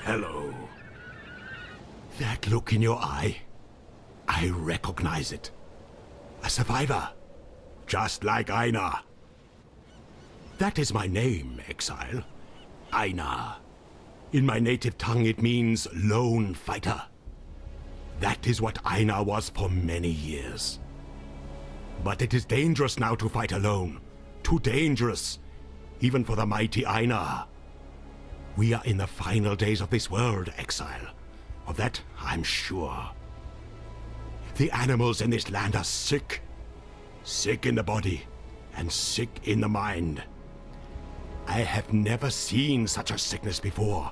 Hello. That look in your eye, I recognize it. A survivor, just like Einar. That is my name, Exile. Einar. In my native tongue it means lone fighter. That is what Einar was for many years. But it is dangerous now to fight alone. Too dangerous, even for the mighty Einar. We are in the final days of this world, Exile. Of that, I'm sure. The animals in this land are sick. Sick in the body, and sick in the mind. I have never seen such a sickness before.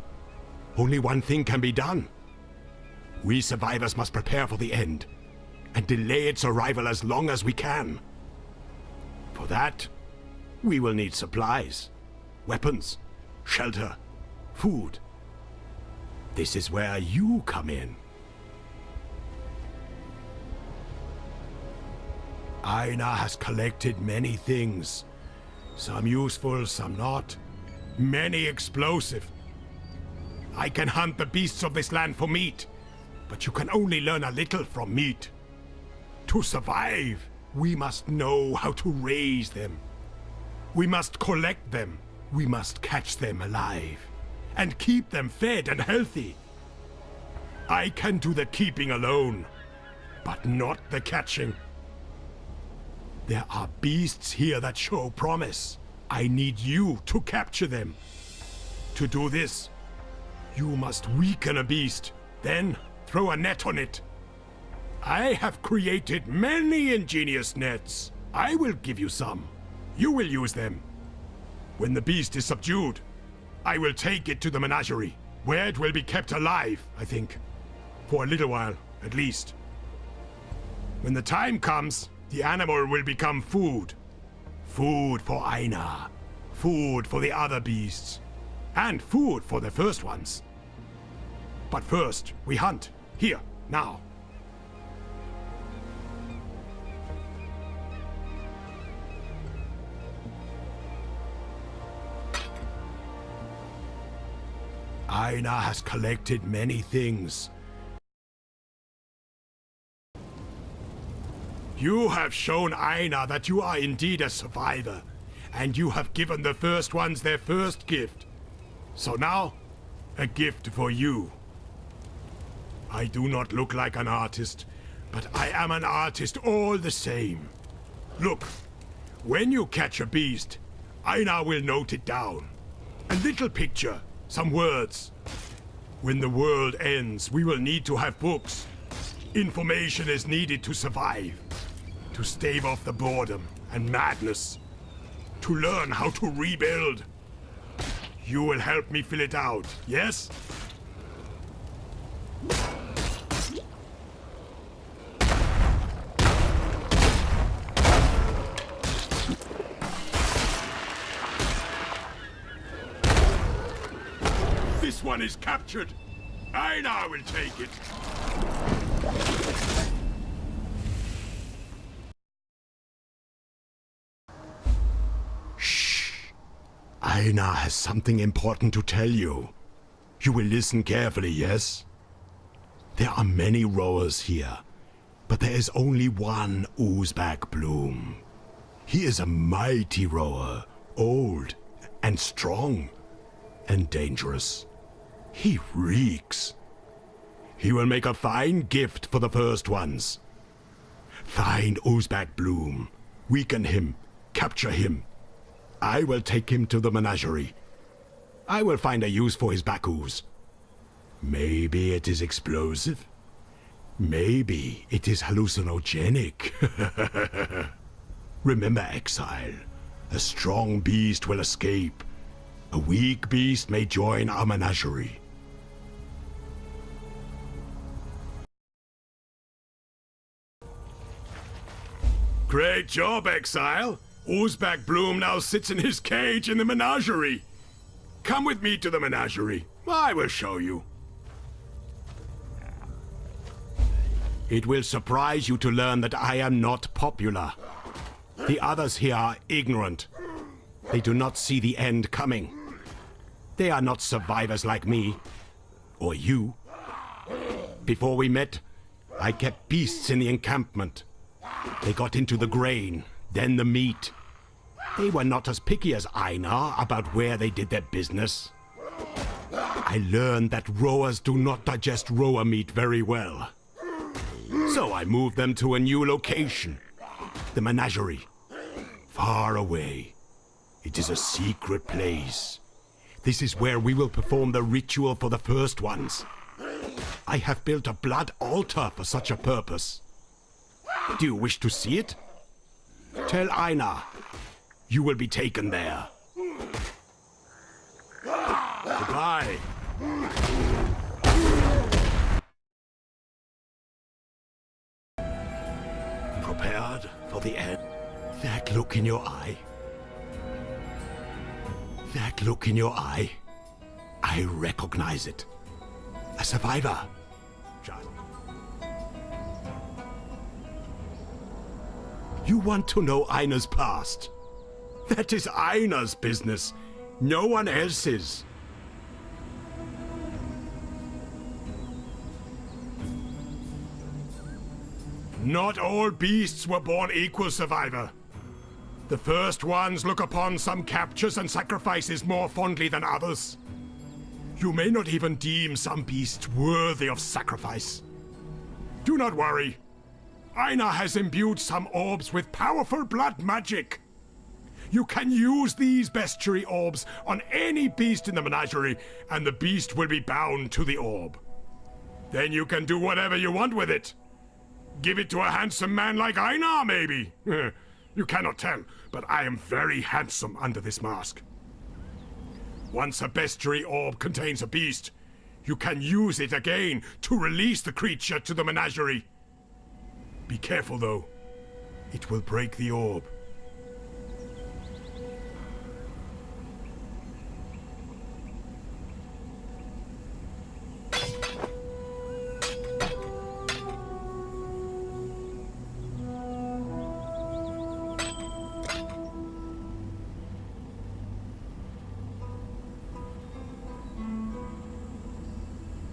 Only one thing can be done. We survivors must prepare for the end, and delay its arrival as long as we can. For that, we will need supplies, weapons, shelter, food. This is where you come in. Einar has collected many things. Some useful, some not. Many explosive. I can hunt the beasts of this land for meat, but you can only learn a little from meat. To survive, we must know how to raise them. We must collect them. We must catch them alive, and keep them fed and healthy. I can do the keeping alone, but not the catching. There are beasts here that show promise. I need you to capture them. To do this, you must weaken a beast, then throw a net on it. I have created many ingenious nets. I will give you some. You will use them. When the beast is subdued, I will take it to the menagerie, where it will be kept alive, I think. For a little while, at least. When the time comes, the animal will become food. Food for Einar. Food for the other beasts. And food for the first ones. But first, we hunt. Here, now. Einar has collected many things. You have shown Einar that you are indeed a survivor, and you have given the first ones their first gift. So now, a gift for you. I do not look like an artist, but I am an artist all the same. Look, when you catch a beast, Einar will note it down. A little picture, some words. When the world ends, we will need to have books. Information is needed to survive. To stave off the boredom and madness. To learn how to rebuild. You will help me fill it out, yes? This one is captured. Einar will take it. Einar has something important to tell you. You will listen carefully, yes? There are many rowers here, but there is only one Oozback Bloom. He is a mighty rower, old and strong and dangerous. He reeks. He will make a fine gift for the first ones. Find Oozback Bloom, weaken him, capture him. I will take him to the menagerie. I will find a use for his back ooze. Maybe it is explosive. Maybe it is hallucinogenic. Remember, Exile. A strong beast will escape. A weak beast may join our menagerie. Great job, Exile. Oozback Bloom now sits in his cage in the menagerie. Come with me to the menagerie. I will show you. It will surprise you to learn that I am not popular. The others here are ignorant. They do not see the end coming. They are not survivors like me. Or you. Before we met, I kept beasts in the encampment. They got into the grain, then the meat. They were not as picky as Einar about where they did their business. I learned that rowers do not digest rower meat very well. So I moved them to a new location. The menagerie. Far away. It is a secret place. This is where we will perform the ritual for the first ones. I have built a blood altar for such a purpose. Do you wish to see it? Tell Einar. You will be taken there. Goodbye. Prepared for the end. That look in your eye. That look in your eye. I recognize it. A survivor. You want to know Einar's past? That is Einar's business. No one else's. Not all beasts were born equal, survivor. The first ones look upon some captures and sacrifices more fondly than others. You may not even deem some beasts worthy of sacrifice. Do not worry. Einar has imbued some orbs with powerful blood magic. You can use these bestiary orbs on any beast in the menagerie, and the beast will be bound to the orb. Then you can do whatever you want with it. Give it to a handsome man like Einar, maybe. You cannot tell, but I am very handsome under this mask. Once a bestiary orb contains a beast, you can use it again to release the creature to the menagerie. Be careful, though. It will break the orb.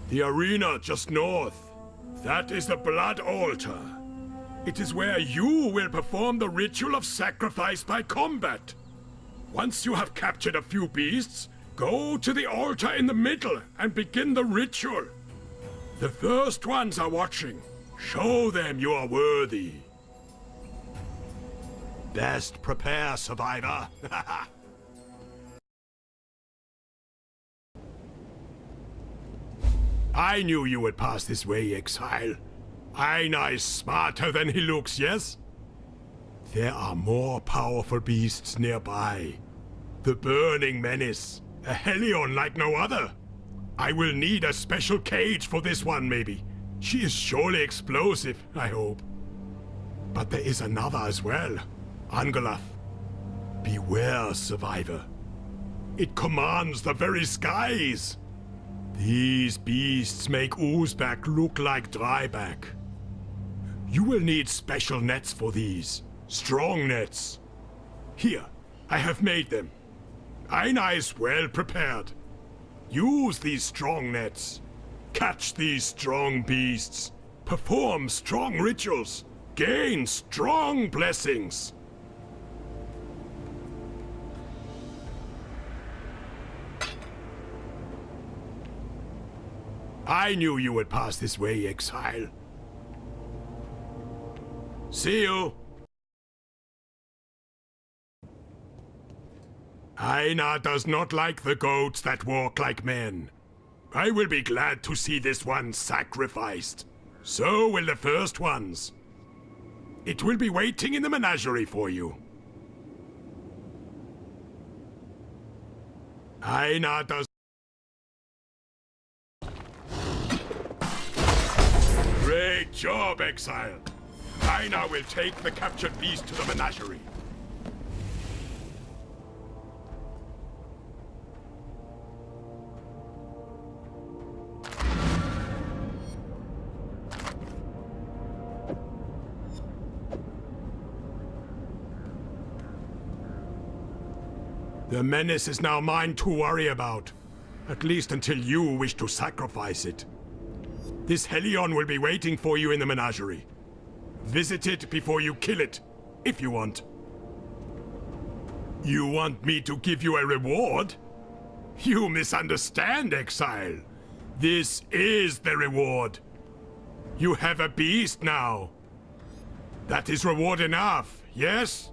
The arena just north. That is the blood altar. It is where you will perform the ritual of sacrifice by combat. Once you have captured a few beasts, go to the altar in the middle and begin the ritual. The first ones are watching. Show them you are worthy. Best prepare, survivor. I knew you would pass this way, Exile. Einar is smarter than he looks, yes? There are more powerful beasts nearby. The Burning Menace. A Hellion like no other. I will need a special cage for this one, maybe. She is surely explosive, I hope. But there is another as well. Angelath. Beware, survivor. It commands the very skies. These beasts make Uzbek look like dryback. You will need special nets for these. Strong nets. Here, I have made them. Einar is well prepared. Use these strong nets. Catch these strong beasts. Perform strong rituals. Gain strong blessings. I knew you would pass this way, Exile. See you! Einar does not like the goats that walk like men. I will be glad to see this one sacrificed. So will the first ones. It will be waiting in the menagerie for you. Einar does... Great job, Exile! Einar will take the captured beast to the menagerie. The menace is now mine to worry about. At least until you wish to sacrifice it. This Helion will be waiting for you in the menagerie. Visit it before you kill it, if you want. You want me to give you a reward? You misunderstand, Exile. This is the reward. You have a beast now. That is reward enough, yes?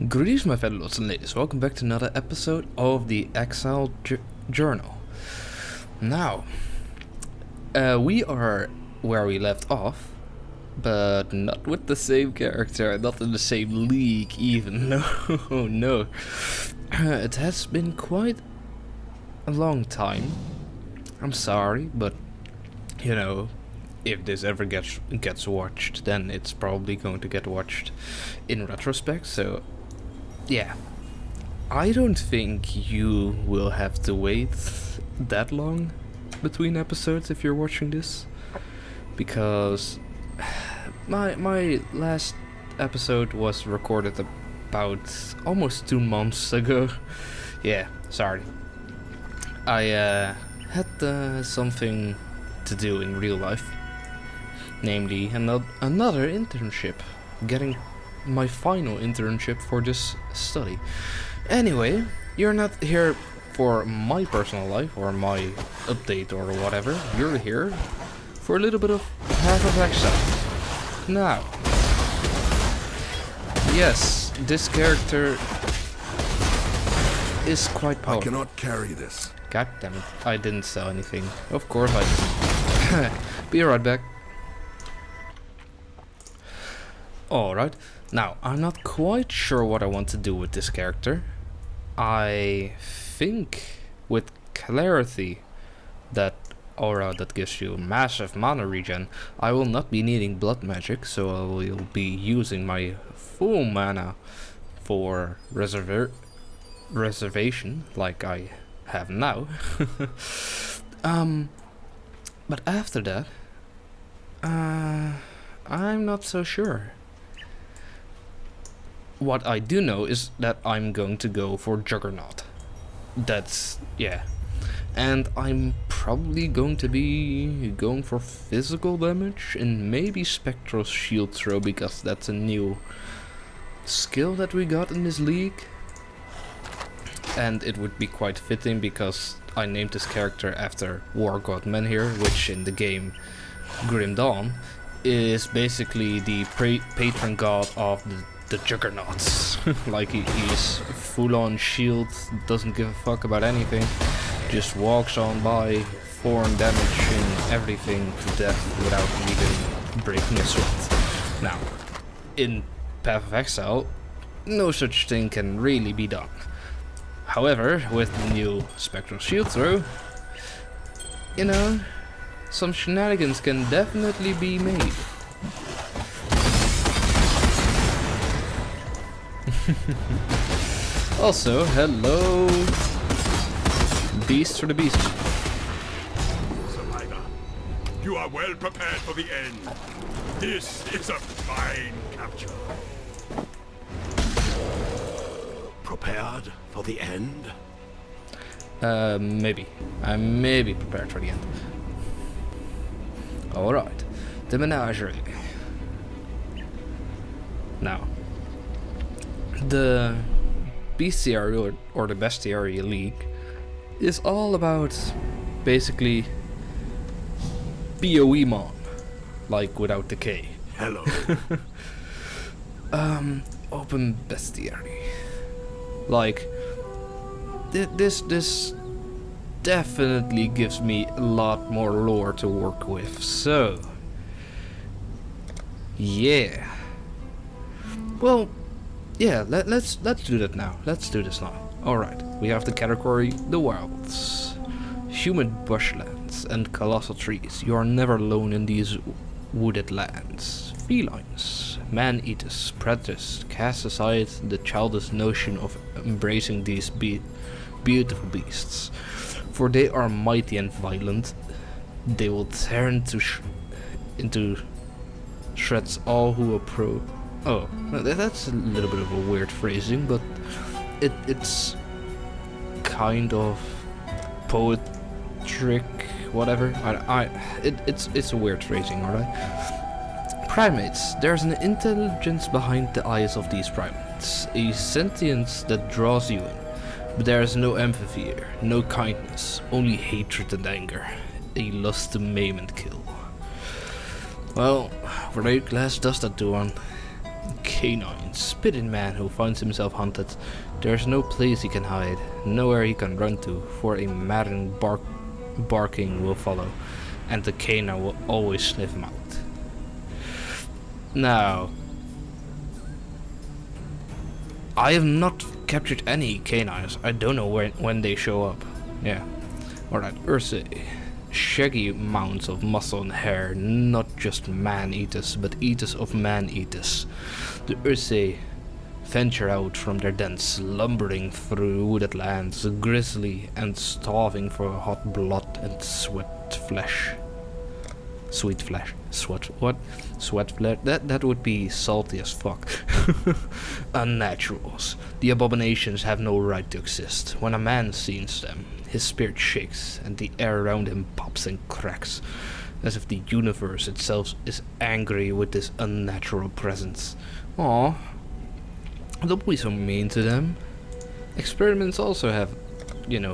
Greetings, my fellow lords and ladies. Welcome back to another episode of the Exiled Journal. Now, we are where we left off, but not with the same character, not in the same league even. No, no. It has been quite a long time. I'm sorry, but you know, if this ever gets watched, then it's probably going to get watched in retrospect. So yeah, I don't think you will have to wait that long between episodes if you're watching this, because my last episode was recorded about almost 2 months ago. Yeah, sorry. I had something to do in real life, namely another internship, getting my final internship for this study. Anyway, you're not here for my personal life or my update or whatever. You're here for a little bit of Path of Exile. Now, yes, this character is quite powerful. I cannot carry this. God damn it, I didn't sell anything. Of course I didn't. Be right back. Alright, now I'm not quite sure what I want to do with this character. I think with clarity, that aura that gives you massive mana regen, I will not be needing blood magic, so I will be using my full mana for reservation like I have now. But after that, I'm not so sure. What I do know is that I'm going to go for Juggernaut. That's, yeah. And I'm probably going to be going for physical damage and maybe Spectral Shield Throw, because that's a new skill that we got in this league. And it would be quite fitting because I named this character after War God Menhir, which in the game Grim Dawn is basically the patron god of the Juggernauts. Like he's full on shield, doesn't give a fuck about anything, just walks on by, 4 damage and everything to death without even breaking a sweat. Now, in Path of Exile, no such thing can really be done. However, with the new Spectral Shield Throw, you know, some shenanigans can definitely be made. Also, hello, beast for the beast. Solaris, you are well prepared for the end. This is a fine capture. Prepared for the end? Maybe. I may be prepared for the end. Alright. The menagerie. Now, the Bestiary or the Bestiary League is all about basically BOE Mon, like without the K. Hello. Open Bestiary. Like, this definitely gives me a lot more lore to work with, so yeah. Well, yeah, let's do that now. Let's do this now. Alright, we have the category The Wilds. Humid bushlands and colossal trees. You are never alone in these wooded lands. Felines, man-eaters, predators, cast aside the childish notion of embracing these beautiful beasts. For they are mighty and violent. They will tear into shreds all who approach. Oh, that's a little bit of a weird phrasing, but it's kind of poetric, whatever. It's a weird phrasing, alright? Primates. There's an intelligence behind the eyes of these primates, a sentience that draws you in. But there is no empathy here, no kindness, only hatred and anger, a lust to maim and kill. Well, Red Glass does that to one. Canine, spitting man who finds himself hunted. There's no place he can hide, nowhere he can run to, for a maddened barking will follow, and the canine will always sniff him out. Now, I have not captured any canines. I don't know when they show up. Yeah. Alright, Ursa. Shaggy mounds of muscle and hair, not just man-eaters, but eaters of man-eaters. The Ursa venture out from their dens, slumbering through wooded lands, grisly and starving for hot blood and sweat flesh. Sweet flesh. Sweat. What? Sweat flesh? That would be salty as fuck. Unnaturals. The abominations have no right to exist. When a man sees them, his spirit shakes, and the air around him pops and cracks, as if the universe itself is angry with this unnatural presence. Aw, don't be so mean to them. Experiments also have,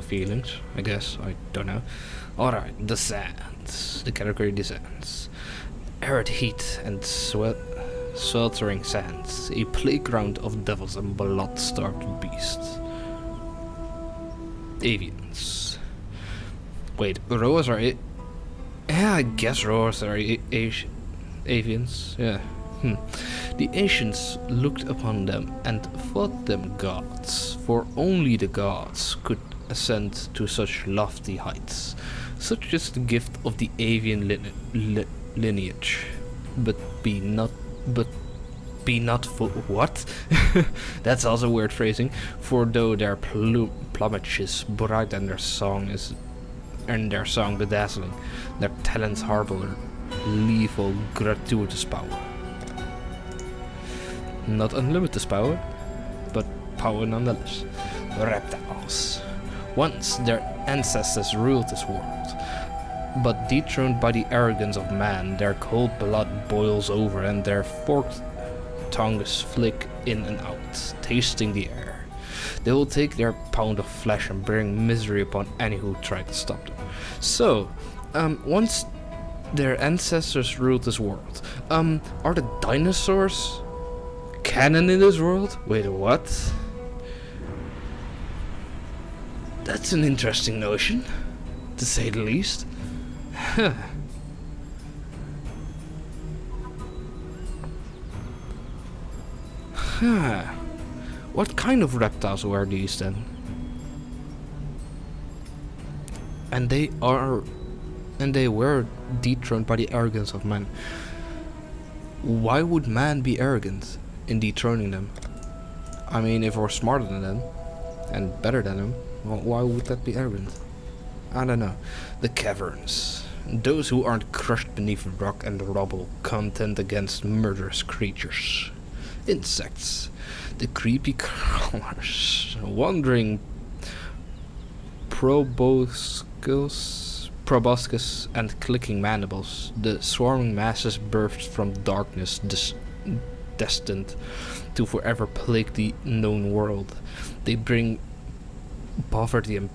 feelings, I guess. I don't know. Alright, the sands. The category descends. Arid heat and sweltering sands. A playground of devils and blood-starved beasts. Avians. Wait, roars are yeah, I guess roars are avians. Yeah. The ancients looked upon them and thought them gods, for only the gods could ascend to such lofty heights. Such is the gift of the avian lineage. But be not for what? That's also weird phrasing. For though their plumage is bright and their song bedazzling, their talents harbor lethal, gratuitous power. Not unlimited power, but power nonetheless. Reptiles. Once their ancestors ruled this world, but dethroned by the arrogance of man, their cold blood boils over and their forked tongues flick in and out, tasting the air. They will take their pound of flesh and bring misery upon any who try to stop them. So, once their ancestors ruled this world, are the dinosaurs canon in this world? Wait, what? That's an interesting notion, to say the least. Huh. Huh. What kind of reptiles were these then? And they were dethroned by the arrogance of man. Why would man be arrogant in dethroning them? I mean, if we're smarter than them and better than them, well, why would that be arrogant? I don't know. The caverns. Those who aren't crushed beneath rock and rubble contend against murderous creatures. Insects. The creepy crawlers. Wandering proboscis and clicking mandibles. The swarming masses birthed from darkness destined to forever plague the known world. They bring poverty and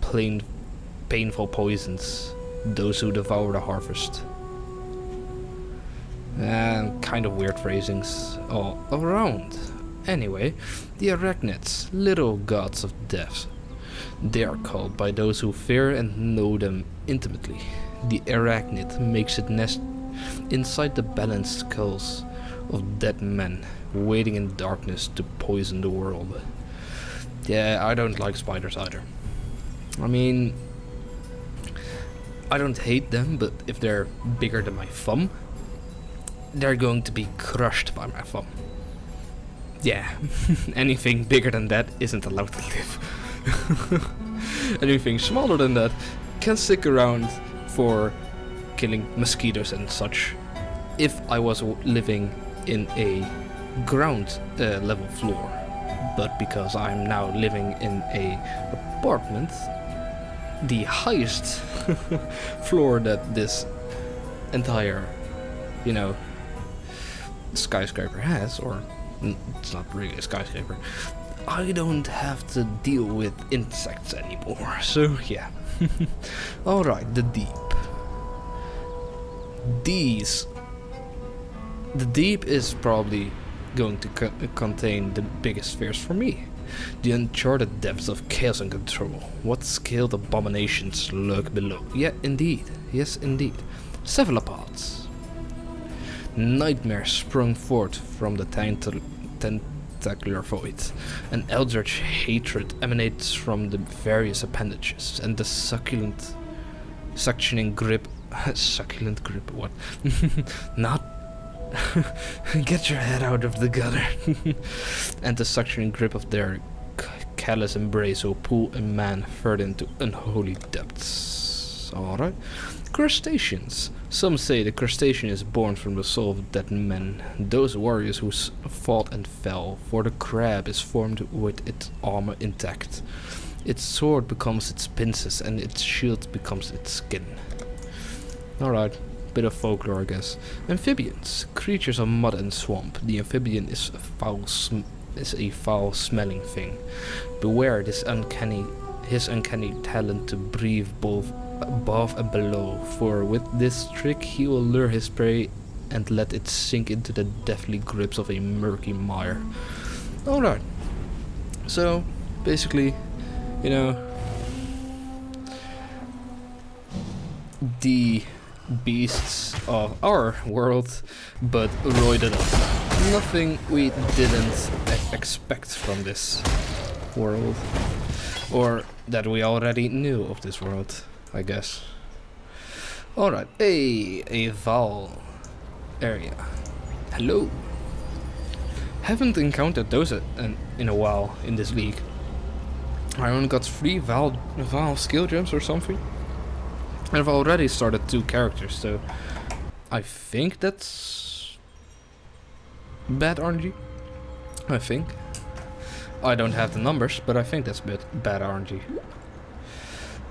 painful poisons. Those who devour the harvest. And kind of weird phrasings all around. Anyway, the arachnids, little gods of death. They are called by those who fear and know them intimately. The arachnid makes its nest inside the balanced skulls of dead men, waiting in darkness to poison the world. Yeah, I don't like spiders either. I mean, I don't hate them, but if they're bigger than my thumb, they're going to be crushed by my thumb. Yeah, anything bigger than that isn't allowed to live. Anything smaller than that can stick around for killing mosquitoes and such. If I was living in a ground level floor, but because I'm now living in a apartment, the highest floor that this entire, you know, skyscraper has, or it's not really a skyscraper, I don't have to deal with insects anymore. So yeah. Alright, the deep. The deep is probably going to contain the biggest fears for me. The uncharted depths of chaos and control. What scaled abominations lurk below? Yeah, indeed. Yes, indeed. Cephalopods. Nightmares sprung forth from the tentacular void. An eldritch hatred emanates from the various appendages, and the suctioning grip. Succulent grip, what? Not. Get your head out of the gutter. And the suctioning grip of their callous embrace will pull a man further into unholy depths. Alright. Crustaceans. Some say the crustacean is born from the soul of dead men, those warriors who fought and fell, for the crab is formed with its armor intact. Its sword becomes its pincers and its shield becomes its skin. Alright. Bit of folklore, I guess. Amphibians, creatures of mud and swamp. The amphibian is a foul-smelling thing. Beware his uncanny talent to breathe both above and below. For with this trick, he will lure his prey and let it sink into the deathly grips of a murky mire. Alright. So, basically, you know, the beasts of our world, but roided up. Nothing we didn't expect from this world, or that we already knew of this world, I guess. Alright, a Val area. Hello. Haven't encountered those in a while in this league. I only got 3 Val skill gems or something. I've already started 2 characters, so I think that's bad RNG. I think. I don't have the numbers, but I think that's bad RNG.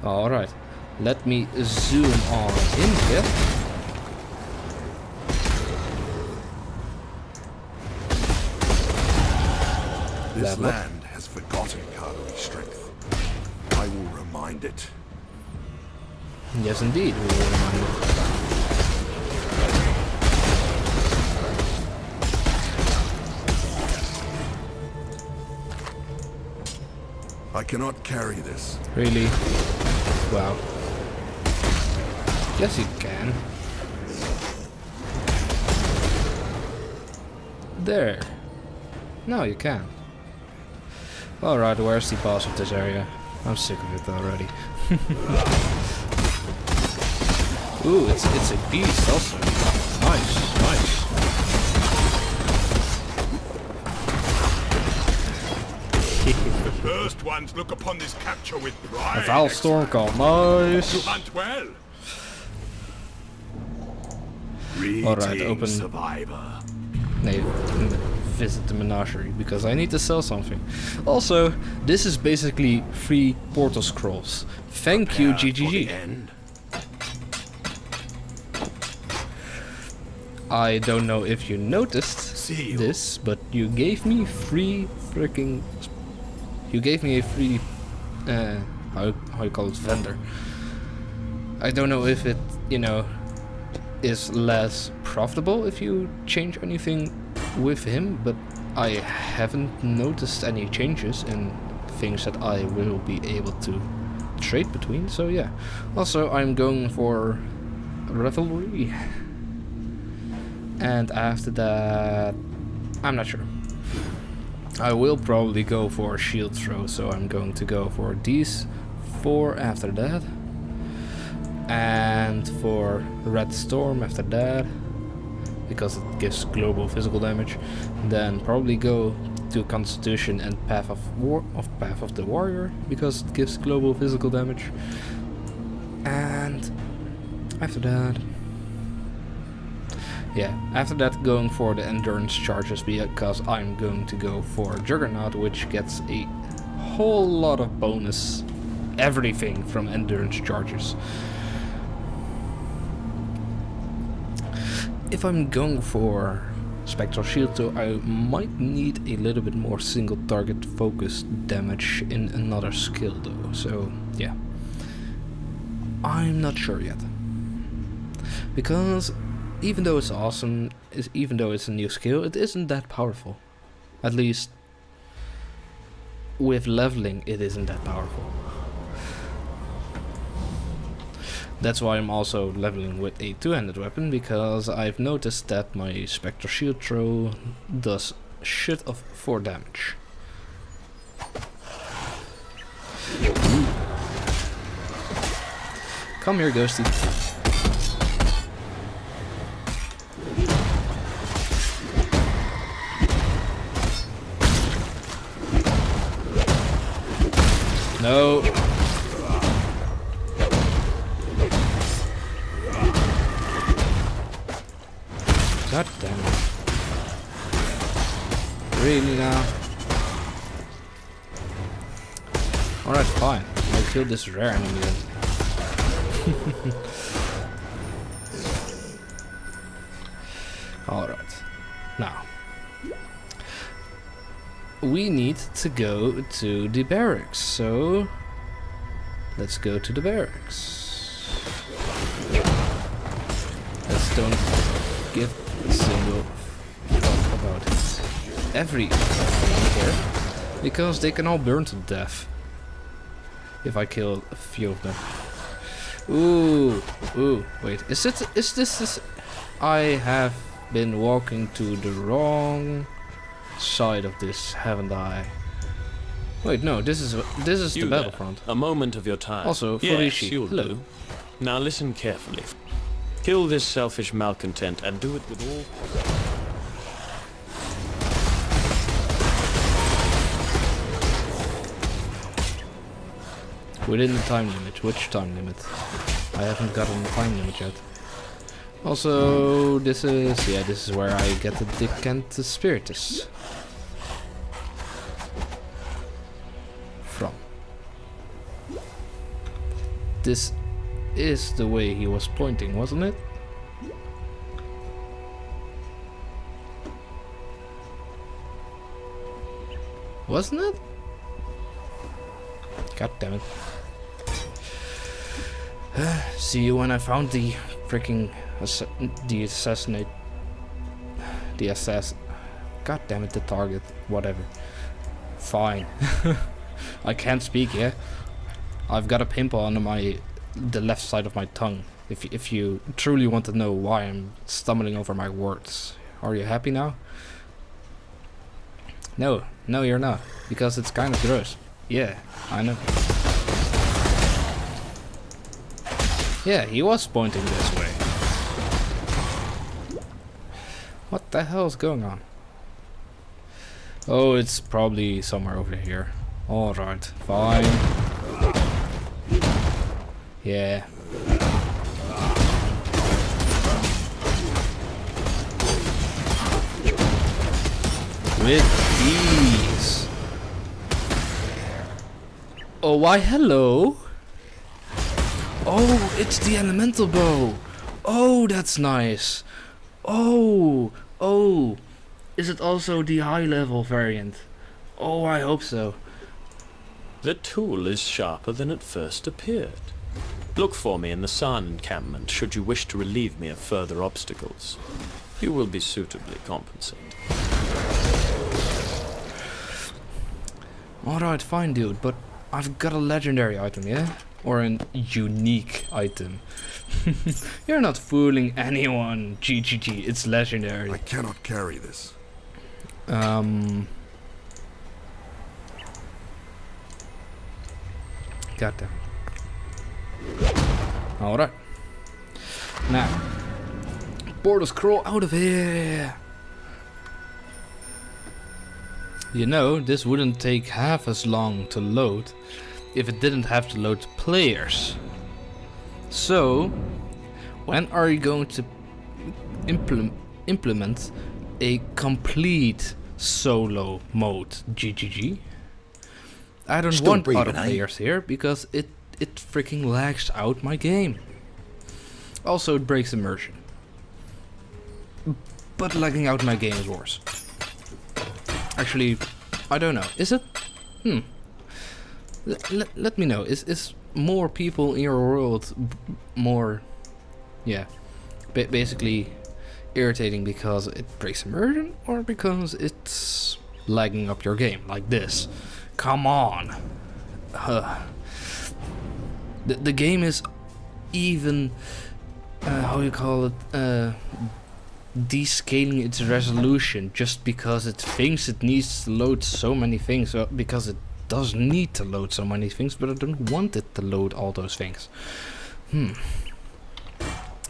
Alright, let me zoom on in here. This land has forgotten Kaguri's strength. I will remind it. Yes, indeed, we will remind it. I cannot carry this. Really? Wow. Yes, you can. There. No, you can. Alright, where's the boss of this area? I'm sick of it already. Ooh, it's a beast also. Nice, nice. The first ones look upon this capture with pride. A Val Stormcall, nice. You hunt well. Alright, open. Survivor. Nee, visit the menagerie because I need to sell something. Also, this is basically 3 portal scrolls. Thank you, GGG. I don't know if you noticed this, but you gave me 3 freaking. You gave me a free. How you call it, vendor. I don't know if it, you know, is less profitable if you change anything with him, but I haven't noticed any changes in things that I will be able to trade between. So yeah. Also, I'm going for Revelry. And after that, I'm not sure. I will probably go for shield throw, so I'm going to go for these 4 after that. And for red storm after that, because it gives global physical damage. Then probably go to constitution and path of the warrior, because it gives global physical damage. And after that, yeah, after that going for the endurance charges, because I'm going to go for Juggernaut, which gets a whole lot of bonus everything from endurance charges. If I'm going for Spectral Shield though, I might need a little bit more single target focused damage in another skill though, so yeah. I'm not sure yet. Because even though it's awesome, even though it's a new skill, it isn't that powerful. At least with leveling, it isn't that powerful. That's why I'm also leveling with a two-handed weapon, because I've noticed that my Spectral Shield throw does shit of 4 damage. Come here, Ghosty. No. God damn it. Really now? Alright, fine. I'll kill this rare enemy then. Alright. Now. We need to go to the barracks, so let's go to the barracks. Let's don't give a single fuck about everything here, because they can all burn to death if I kill a few of them. Ooh, wait, is this I have been walking to the wrong side of this, haven't I? Wait, no, this is the battlefront. A moment of your time. Also, yes, Furishi, you'll hello. do. Now listen carefully. Kill this selfish malcontent and do it with all possible. Within the time limit. Which time limit? I haven't gotten the time limit yet. Also, this is where I get the Decantus Spiritus from. This is the way he was pointing, wasn't it? Wasn't it? God damn it. See you when I found the freaking God damn it, the target. Whatever. Fine. I can't speak, yeah? I've got a pimple under the left side of my tongue. If you truly want to know why I'm stumbling over my words. Are you happy now? No, you're not. Because it's kind of gross. Yeah, I know. Yeah, he was pointing this way. What the hell is going on? Oh, it's probably somewhere over here. Alright, fine. Yeah. With ease. Oh, why hello? Oh, it's the elemental bow. Oh, that's nice. Oh, is it also the high level variant? Oh, I hope so. The tool is sharper than it first appeared. Look for me in the San encampment should you wish to relieve me of further obstacles. You will be suitably compensated. Alright, fine dude, but I've got a legendary item, yeah? Or an unique item. You're not fooling anyone, GGG, it's legendary. I cannot carry this. Goddamn. Alright. Now. Portal scroll out of here. You know, this wouldn't take half as long to load if it didn't have to load players. So, when are you going to implement a complete solo mode, GGG? I don't Still want breathing, other eh? players here because it freaking lags out my game. Also, it breaks immersion. But lagging out my game is worse. Actually, I don't know. Is it? Let me know. Is more people in your world more, yeah, basically irritating because it breaks immersion or because it's lagging up your game like this? Come on. The game is even how you call it, descaling its resolution just because it thinks it needs to load so many things, because it does need to load so many things, but I don't want it to load all those things.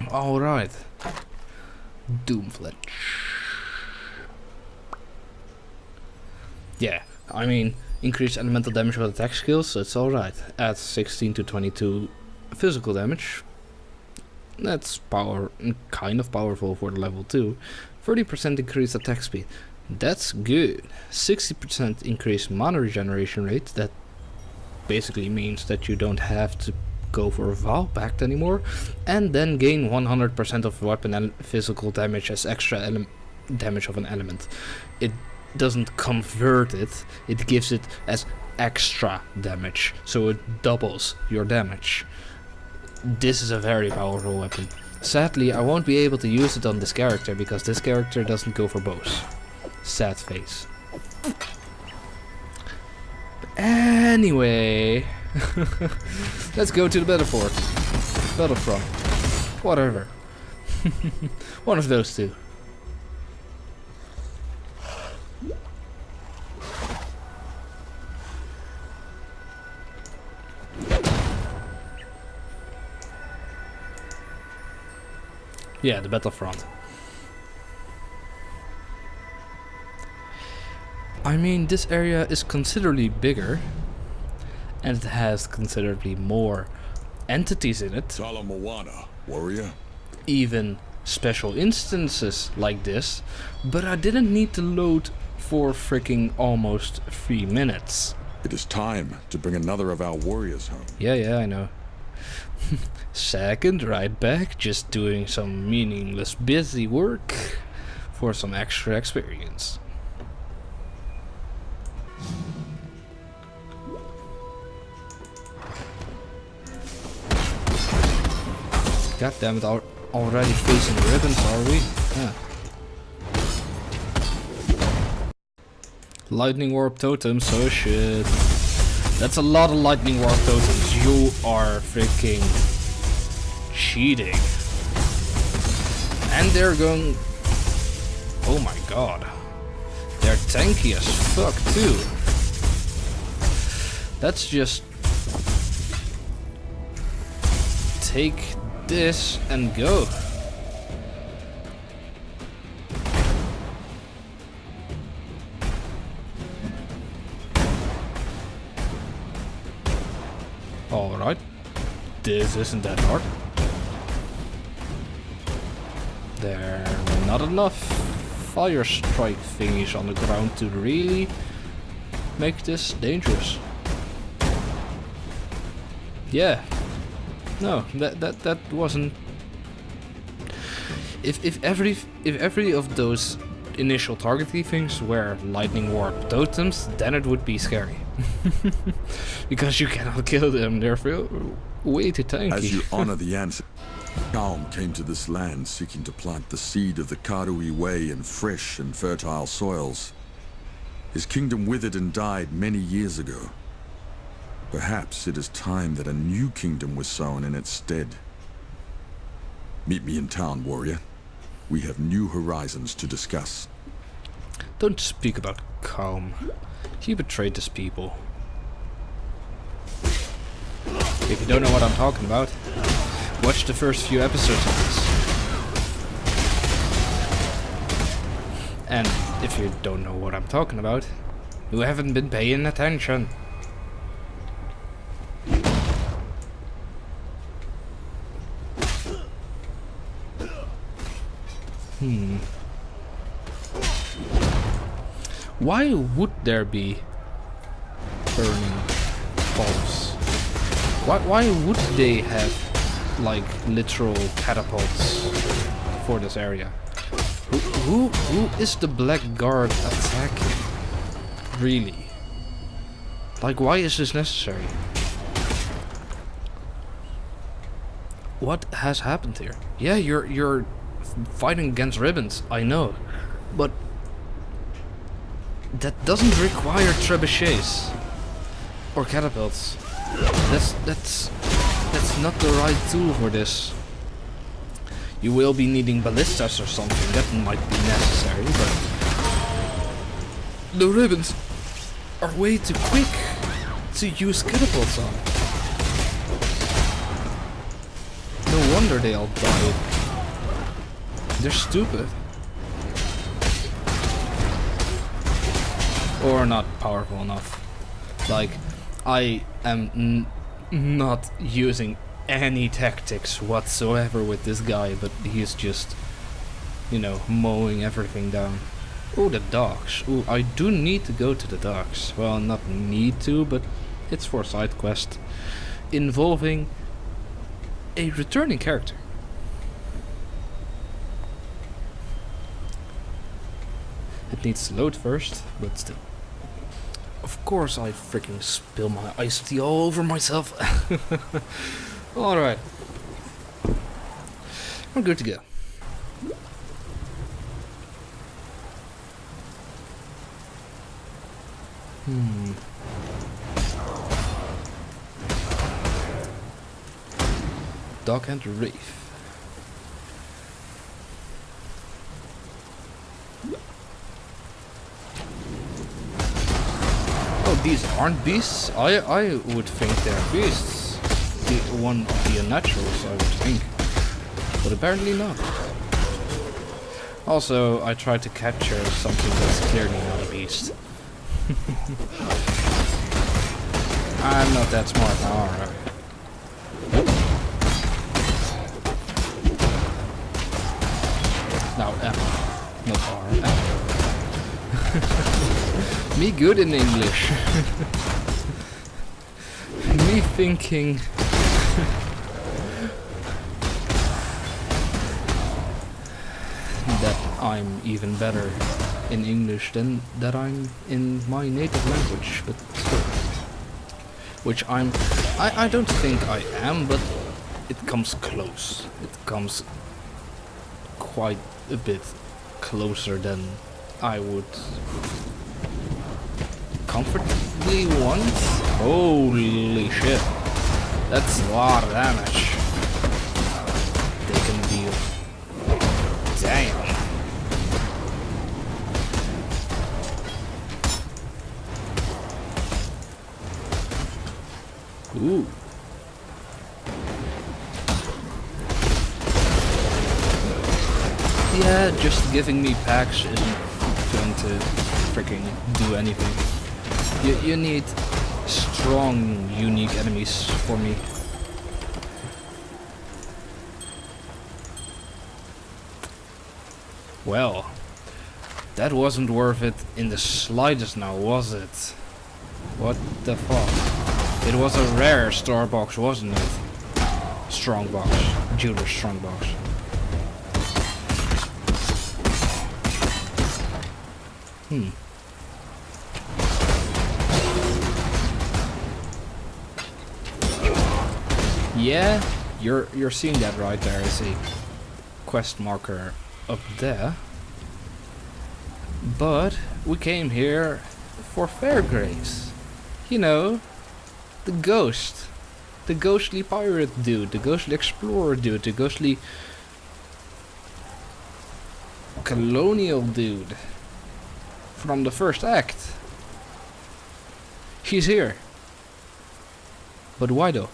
Alright. Doomfletch. Yeah, I mean, increase elemental damage with attack skills, so it's alright. Add 16 to 22 physical damage. That's kind of powerful for the level 2. 30% increased attack speed. That's good. 60% increased mana regeneration rate. That basically means that you don't have to go for a Vow Pact anymore. And then gain 100% of weapon and physical damage as extra damage of an element. It doesn't convert it, it gives it as extra damage. So it doubles your damage. This is a very powerful weapon. Sadly, I won't be able to use it on this character because this character doesn't go for bows. Sad face. But anyway, let's go to the Battlefront. Whatever. One of those two. Yeah, the Battlefront. I mean, this area is considerably bigger, and it has considerably more entities in it. Talamoana, warrior. Even special instances like this, but I didn't need to load for freaking almost 3 minutes. It is time to bring another of our warriors home. Yeah, I know. Second, right back, just doing some meaningless busy work for some extra experience. God damn it, already facing ribbons, are we? Yeah. Lightning Warp Totems, oh shit. That's a lot of Lightning Warp Totems. You are freaking cheating. And they're going... Oh my god. They're tanky as fuck too. That's just... Take this and go. Alright. This isn't that hard. There are not enough fire strike thingies on the ground to really make this dangerous. Yeah. No, that wasn't. If every of those initial targeting things were lightning warp totems, then it would be scary. Because you cannot kill them, they're way too tanky. As you honor the ancestors, Kaum came to this land seeking to plant the seed of the Karui Way in fresh and fertile soils. His kingdom withered and died many years ago. Perhaps it is time that a new kingdom was sown in its stead. Meet me in town, warrior. We have new horizons to discuss. Don't speak about Kaum. He betrayed his people. If you don't know what I'm talking about, watch the first few episodes of this. And if you don't know what I'm talking about, you haven't been paying attention. Why would there be burning bombs? Why would they have like literal catapults for this area? Who is the Black Guard attacking? Really? Like, why is this necessary? What has happened here? Yeah, you're fighting against ribbons, I know, but that doesn't require trebuchets or catapults. That's not the right tool for this. You will be needing ballistas or something. That might be necessary, but the ribbons are way too quick to use catapults on. No wonder they all died. They're stupid. Or not powerful enough. Like, I am not using any tactics whatsoever with this guy, but he's just, you know, mowing everything down. Oh, the docks. Oh, I do need to go to the docks. Well, not need to, but it's for a side quest involving a returning character. It needs to load first, but still. Of course I freaking spill my iced tea all over myself. Alright. We're good to go. Dock and Reef. Oh, these aren't beasts? I would think they're beasts. One of the unnaturals, I would think. But apparently not. Also, I tried to capture something that's clearly not a beast. I'm not that smart now, alright. Now M, not R, M. Me good in English. Me thinking that I'm even better in English than that I'm in my native language, but still. Which I don't think I am, but it comes close. It comes quite a bit closer than I would comfortably want. Holy shit. That's a lot of damage they can deal. Damn. Ooh. Yeah, just giving me packs isn't going to freaking do anything. You need strong, unique enemies for me. Well, that wasn't worth it in the slightest now, was it? What the fuck? It was a rare star box, wasn't it? Strong box. Jeweler's strong box. Yeah, you're seeing that right there as a quest marker up there. But we came here for Fairgraves. You know, the ghost. The ghostly pirate dude, the ghostly explorer dude, the ghostly colonial dude from the first act. He's here. But why though?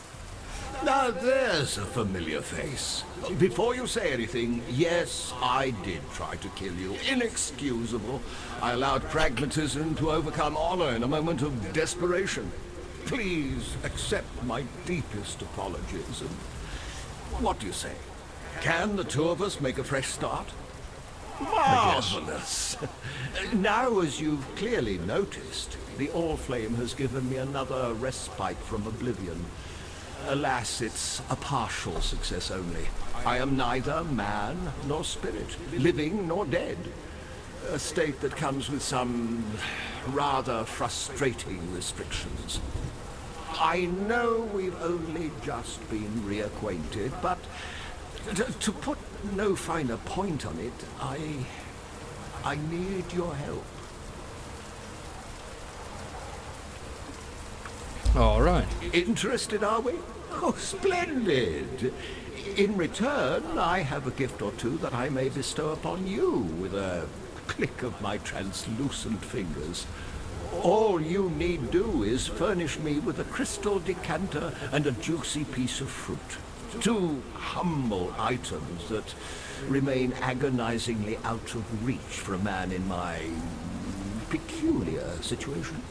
Now there's a familiar face. Before you say anything, yes, I did try to kill you. Inexcusable. I allowed pragmatism to overcome honor in a moment of desperation. Please accept my deepest apologies. And what do you say? Can the two of us make a fresh start? Marvelous. Now, as you've clearly noticed, the Allflame has given me another respite from oblivion. Alas, it's a partial success only. I am neither man nor spirit, living nor dead. A state that comes with some rather frustrating restrictions. I know we've only just been reacquainted, but to put no finer point on it, I need your help. All right. Interested, are we? Oh, splendid! In return, I have a gift or two that I may bestow upon you with a click of my translucent fingers. All you need do is furnish me with a crystal decanter and a juicy piece of fruit. Two humble items that remain agonizingly out of reach for a man in my peculiar situation.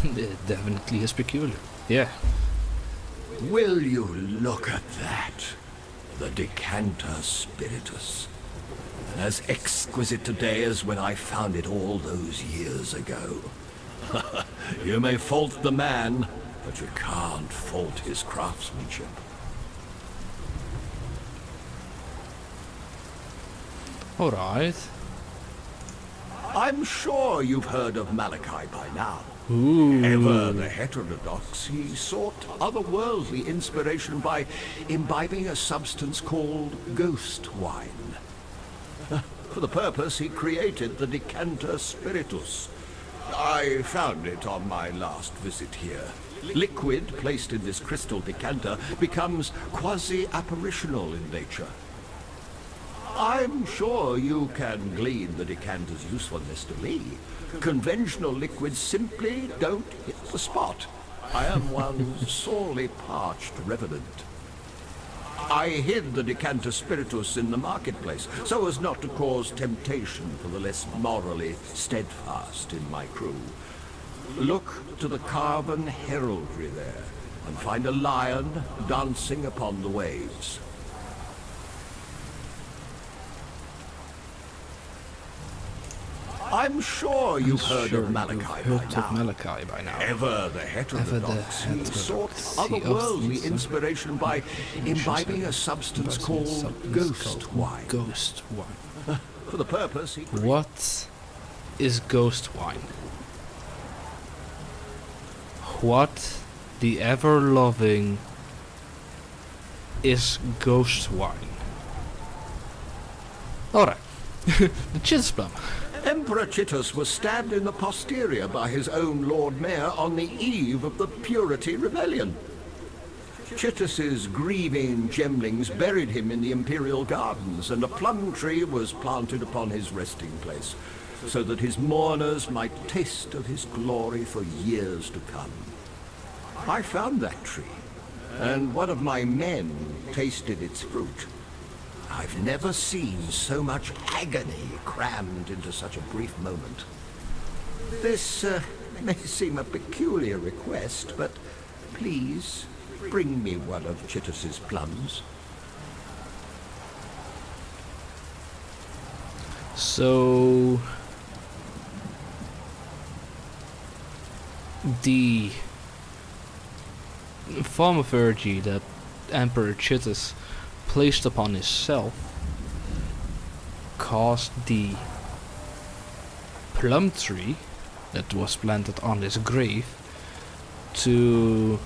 It definitely is peculiar. Yeah. Will you look at that? The decanter spiritus. As exquisite today as when I found it all those years ago. You may fault the man, but you can't fault his craftsmanship. All right. I'm sure you've heard of Malachi by now. Ooh. Ever the heterodox, he sought otherworldly inspiration by imbibing a substance called ghost wine. For the purpose, he created the decanter spiritus. I found it on my last visit here. Liquid placed in this crystal decanter becomes quasi-apparitional in nature. I'm sure you can glean the decanter's usefulness to me. Conventional liquids simply don't hit the spot. I am one sorely parched revenant. I hid the decanter spiritus in the marketplace, so as not to cause temptation for the less morally steadfast in my crew. Look to the carven heraldry there, and find a lion dancing upon the waves. I'm sure you've heard of Malachi by now. Ever the heterodox, he sought otherworldly inspiration by imbibing a substance called ghost wine. Ghost wine. For the purpose, he... What is ghost wine? What the ever-loving is ghost wine? Alright. The Chiz plum. Emperor Chittus was stabbed in the posterior by his own Lord Mayor on the eve of the Purity Rebellion. Chittus's grieving gemlings buried him in the Imperial Gardens, and a plum tree was planted upon his resting place, so that his mourners might taste of his glory for years to come. I found that tree, and one of my men tasted its fruit. I've never seen so much agony crammed into such a brief moment. This may seem a peculiar request, but please bring me one of Chittus's plums. So the thaumaturgy that Emperor Chittus placed upon himself caused the plum tree that was planted on his grave to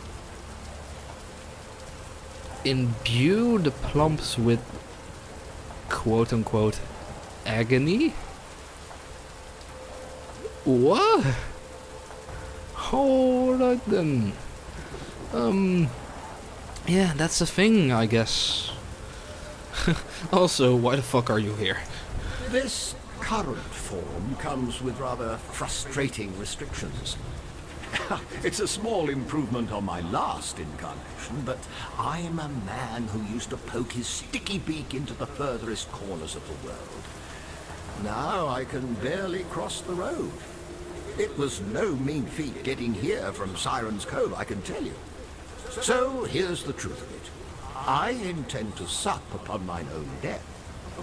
imbue the plums with quote-unquote agony? What? Alright then. Yeah, that's a thing, I guess. Also, why the fuck are you here? This current form comes with rather frustrating restrictions. It's a small improvement on my last incarnation, but I'm a man who used to poke his sticky beak into the furthest corners of the world. Now I can barely cross the road. It was no mean feat getting here from Siren's Cove, I can tell you. So here's the truth of it. I intend to sup upon mine own death.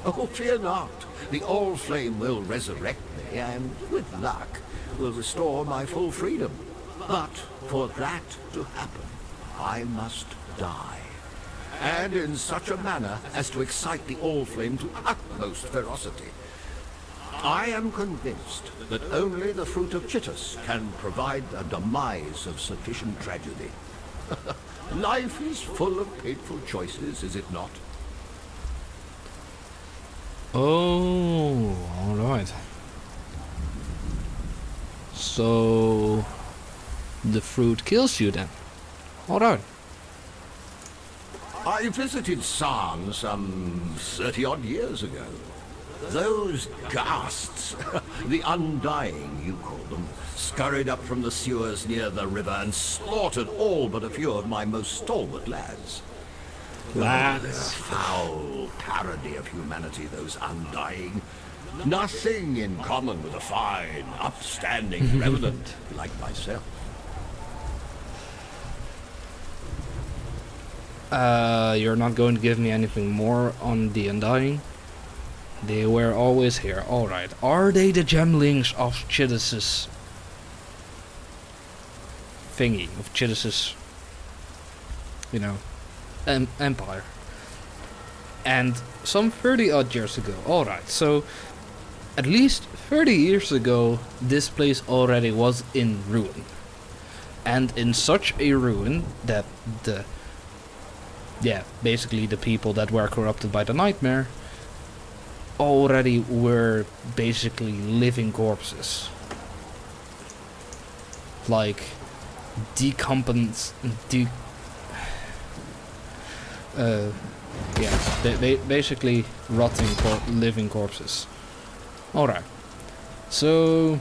Oh, fear not. The All-Flame will resurrect me, and, with luck, will restore my full freedom. But for that to happen, I must die. And in such a manner as to excite the All-Flame to utmost ferocity. I am convinced that only the fruit of Chittus can provide a demise of sufficient tragedy. Life is full of painful choices, is it not? Oh, alright. So the fruit kills you then. Alright. I visited San some 30-odd years ago. Those ghasts, the Undying, you call them, scurried up from the sewers near the river and slaughtered all but a few of my most stalwart lads. They're a foul parody of humanity, those Undying. Nothing in common with a fine, upstanding revenant like myself. You're not going to give me anything more on the Undying? They were always here. Alright. Are they the gemlings of Chittus's thingy? Of Chittus's, you know, empire? And some 30 odd years ago. Alright, so at least 30 years ago, this place already was in ruin. And in such a ruin that basically the people that were corrupted by the nightmare already were basically living corpses. Like basically rotting living corpses. Alright. So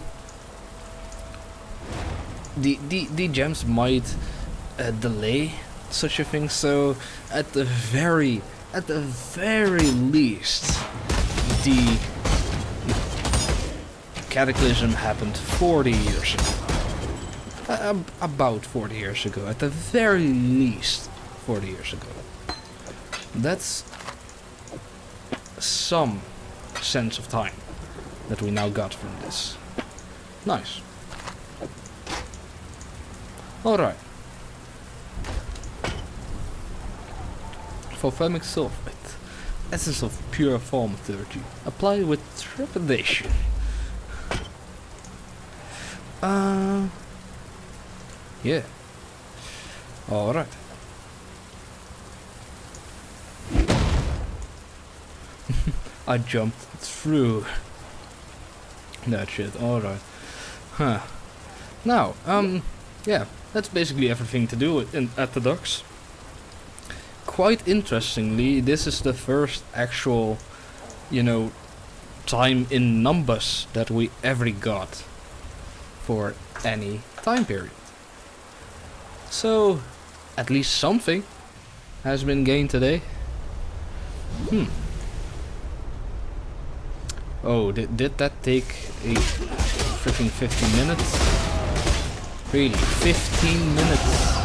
the gems might delay such a thing, so at the very least the cataclysm happened 40 years ago. About 40 years ago, at the very least 40 years ago. That's some sense of time that we now got from this. Nice. Alright. Fulfamic sulfate. Essence of pure thaumaturgy. Apply with trepidation. Yeah. Alright. I jumped through that shit. Alright. Huh. Now, yeah, that's basically everything to do at the docks. Quite interestingly, this is the first actual, you know, time in numbers that we ever got for any time period. So, at least something has been gained today. Oh, did that take a freaking 15 minutes? Really, 15 minutes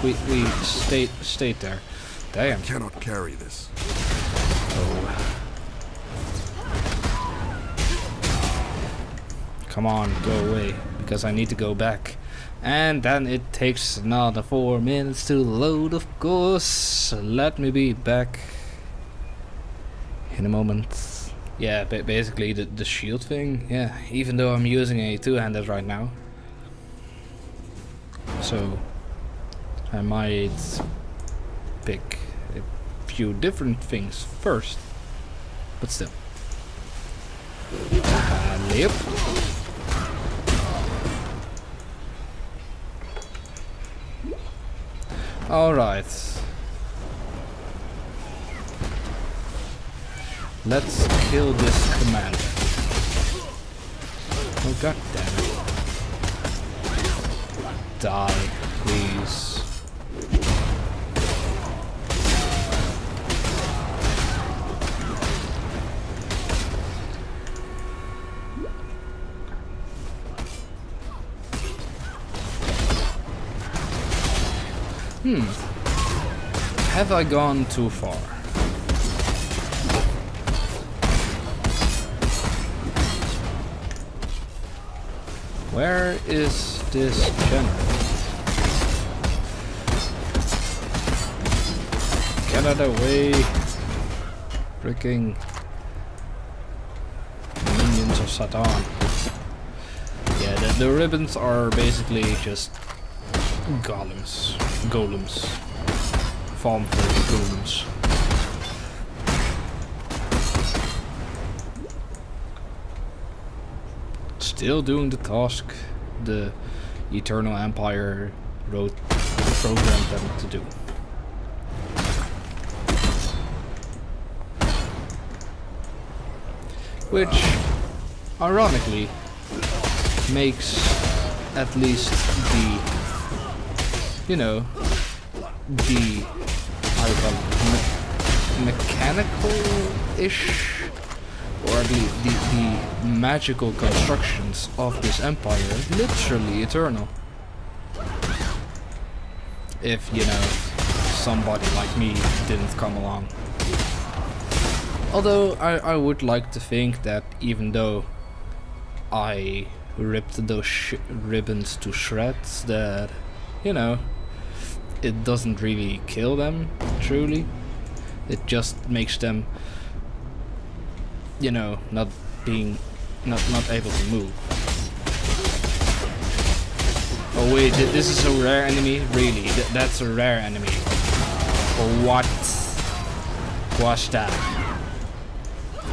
we stayed there. Damn. I cannot carry this. Oh. Come on, go away, because I need to go back. And then it takes another 4 minutes to load, of course. Let me be back in a moment. Yeah, basically the shield thing. Yeah, even though I'm using a two-handed right now. So I might pick a few different things first. But still. Yep. Alright. Let's kill this commander. Oh god damn it. Die, please. Have I gone too far? Where is this general? Get out of the way. Freaking minions of Satan. Yeah, the ribbons are basically just golems. Farm for golems. Still doing the task the Eternal Empire programmed them to do. Which, ironically, makes at least the, you know, the, how do you call it, mechanical-ish, or the magical constructions of this empire literally eternal. If, you know, somebody like me didn't come along. Although I would like to think that even though I ripped those ribbons to shreds, that, you know, it doesn't really kill them, truly. It just makes them, you know, not able to move. Oh wait, this is a rare enemy? Really? That's a rare enemy. What was that?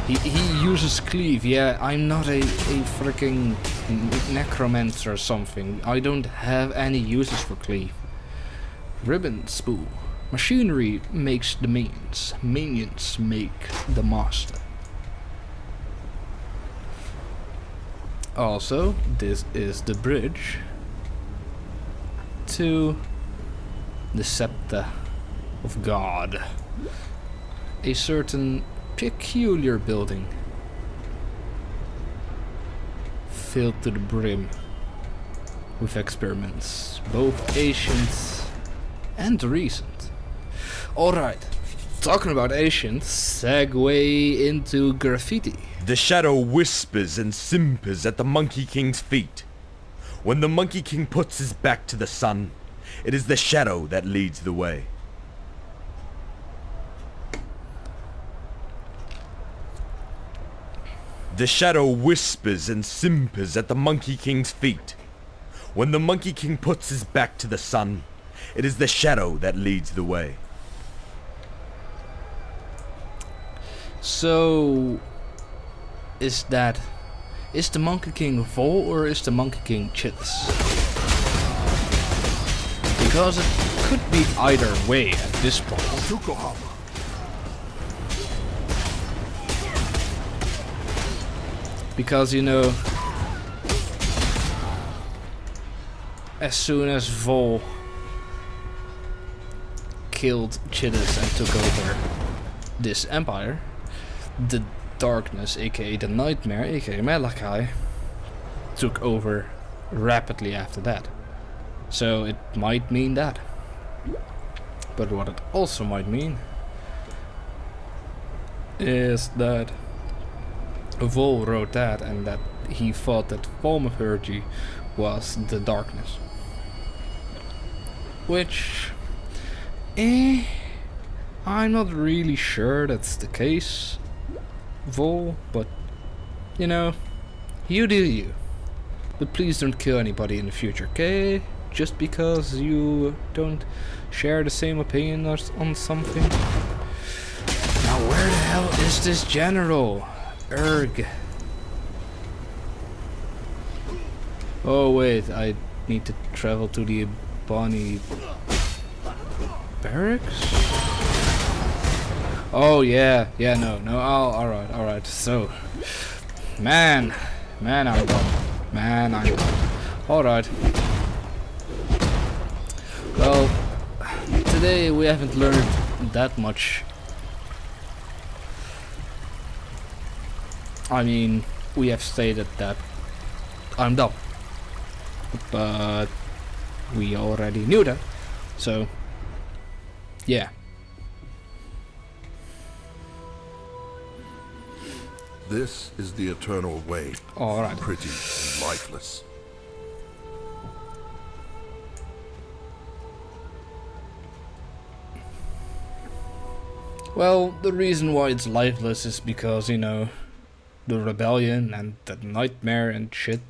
He uses cleave. Yeah, I'm not a freaking necromancer or something. I don't have any uses for cleave. Ribbon spool. Machinery makes the minions. Minions make the master. Also, this is the bridge to the scepter of God. A certain peculiar building filled to the brim with experiments, both ancient and recent. Alright, talking about ancient, segue into graffiti. The shadow whispers and simpers at the Monkey King's feet. When the Monkey King puts his back to the sun, it is the shadow that leads the way. The shadow whispers and simpers at the Monkey King's feet. When the Monkey King puts his back to the sun, it is the shadow that leads the way. So, is the Monkey King Vol or is the Monkey King Chids? Because it could be either way at this point. Because, you know, as soon as Vol killed Chids and took over this empire, the darkness, aka the nightmare, aka Malachi, took over rapidly after that. So it might mean that. But what it also might mean is that Vol wrote that and that he thought that Thaumaturgy was the darkness. Which, I'm not really sure that's the case, Vol, but, you know, you do you. But please don't kill anybody in the future, okay? Just because you don't share the same opinion on something. Now where the hell is this general? Erg. Oh wait, I need to travel to the Bonnie barracks? Oh yeah, no, alright, so, man, I'm done, alright. Well, today we haven't learned that much. I mean, we have stated that I'm dumb, but we already knew that, so, yeah. This is the eternal way. Alright. Pretty and lifeless. Well, the reason why it's lifeless is because, you know, the rebellion and the nightmare and shit.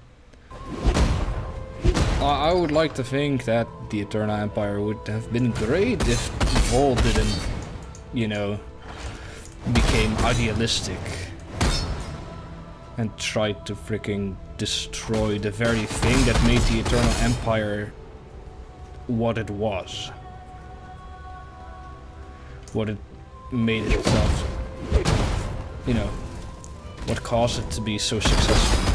I would like to think that the Eternal Empire would have been great if Vol didn't, you know, became idealistic and tried to freaking destroy the very thing that made the Eternal Empire what it was. What it made itself, you know, what caused it to be so successful.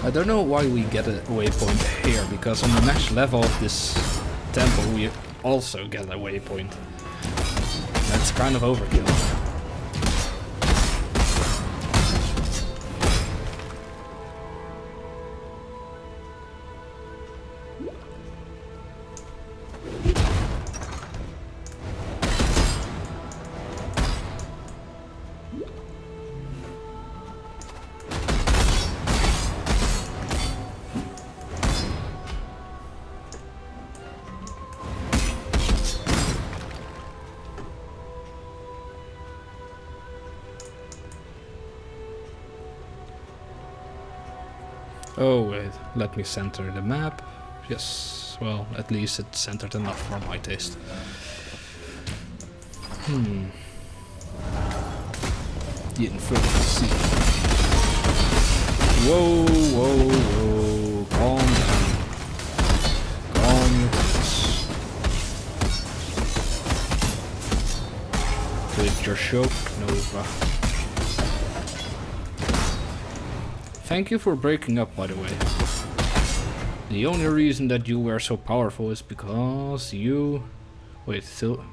I don't know why we get a waypoint here, because on the next level of this temple we also get a waypoint. That's kind of overkill. Oh wait, let me center the map. Yes, well, at least it's centered enough for my taste. The Infernal Sea. Whoa, whoa, whoa, calm down. Calm your tits. With your shock, Nova. Thank you for breaking up, by the way. The only reason that you were so powerful is because you... Wait, still...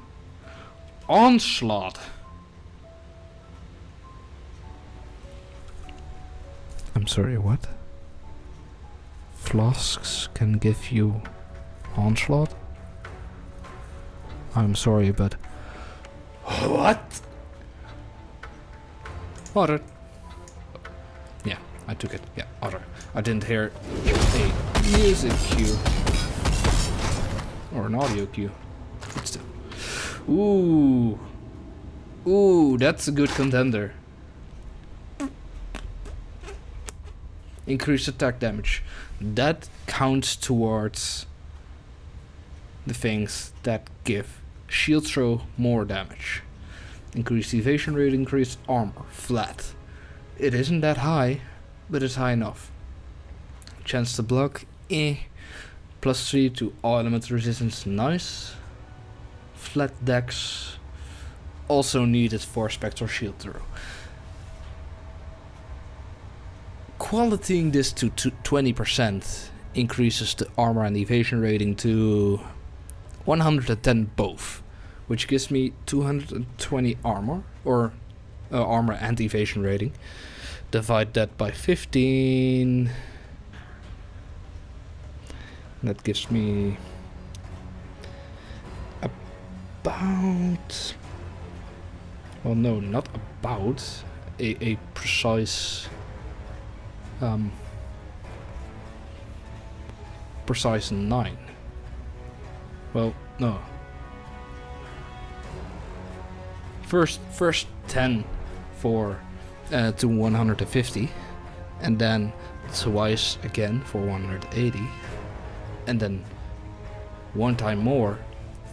Onslaught! I'm sorry, what? Flasks can give you... Onslaught? I'm sorry, but... What? Water. Yeah. I took it. Yeah, otter. I didn't hear a music cue. Or an audio cue. But still. Ooh. Ooh, that's a good contender. Increased attack damage. That counts towards the things that give shield throw more damage. Increased evasion rate, increased armor. Flat. It isn't that high, but it's high enough. Chance to block, Plus 3 to all element resistance, nice. Flat dex, also needed for spectral shield throw. Qualitying this to 20% increases the armor and evasion rating to 110 both, which gives me 220 armor, or armor and evasion rating. Divide that by 15. That gives me about... Well, no, not about. A precise... precise 9. Well, no. First 10 for... to 150, and then twice again for 180, and then one time more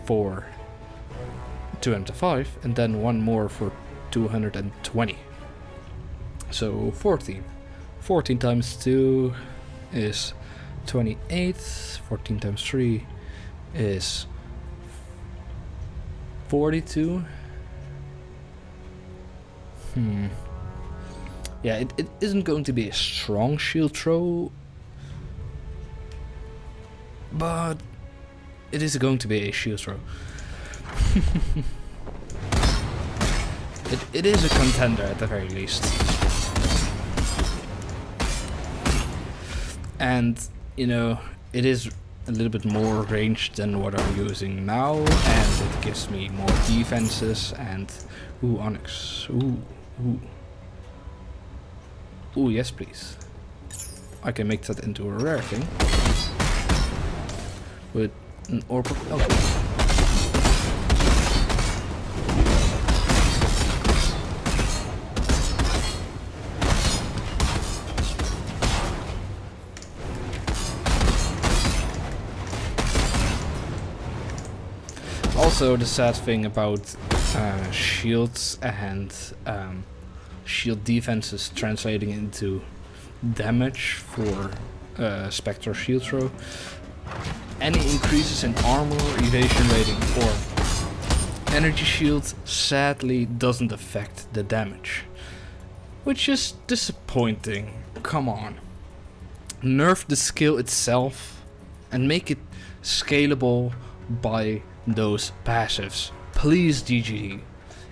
for 205, and then one more for 220. So 14 times 2 is 28, 14 times 3 is 42. Yeah, it isn't going to be a strong shield throw, but it is going to be a shield throw. It is a contender at the very least. And, you know, it is a little bit more range than what I'm using now, and it gives me more defenses and... Ooh, Onyx. Ooh, yes please. I can make that into a rare thing. With an orb of alchemy. Also, the sad thing about shields and shield defenses translating into damage for Spectral Shield Throw. Any increases in armor, evasion rating, or energy shield sadly doesn't affect the damage. Which is disappointing. Come on. Nerf the skill itself and make it scalable by those passives. Please, DGD.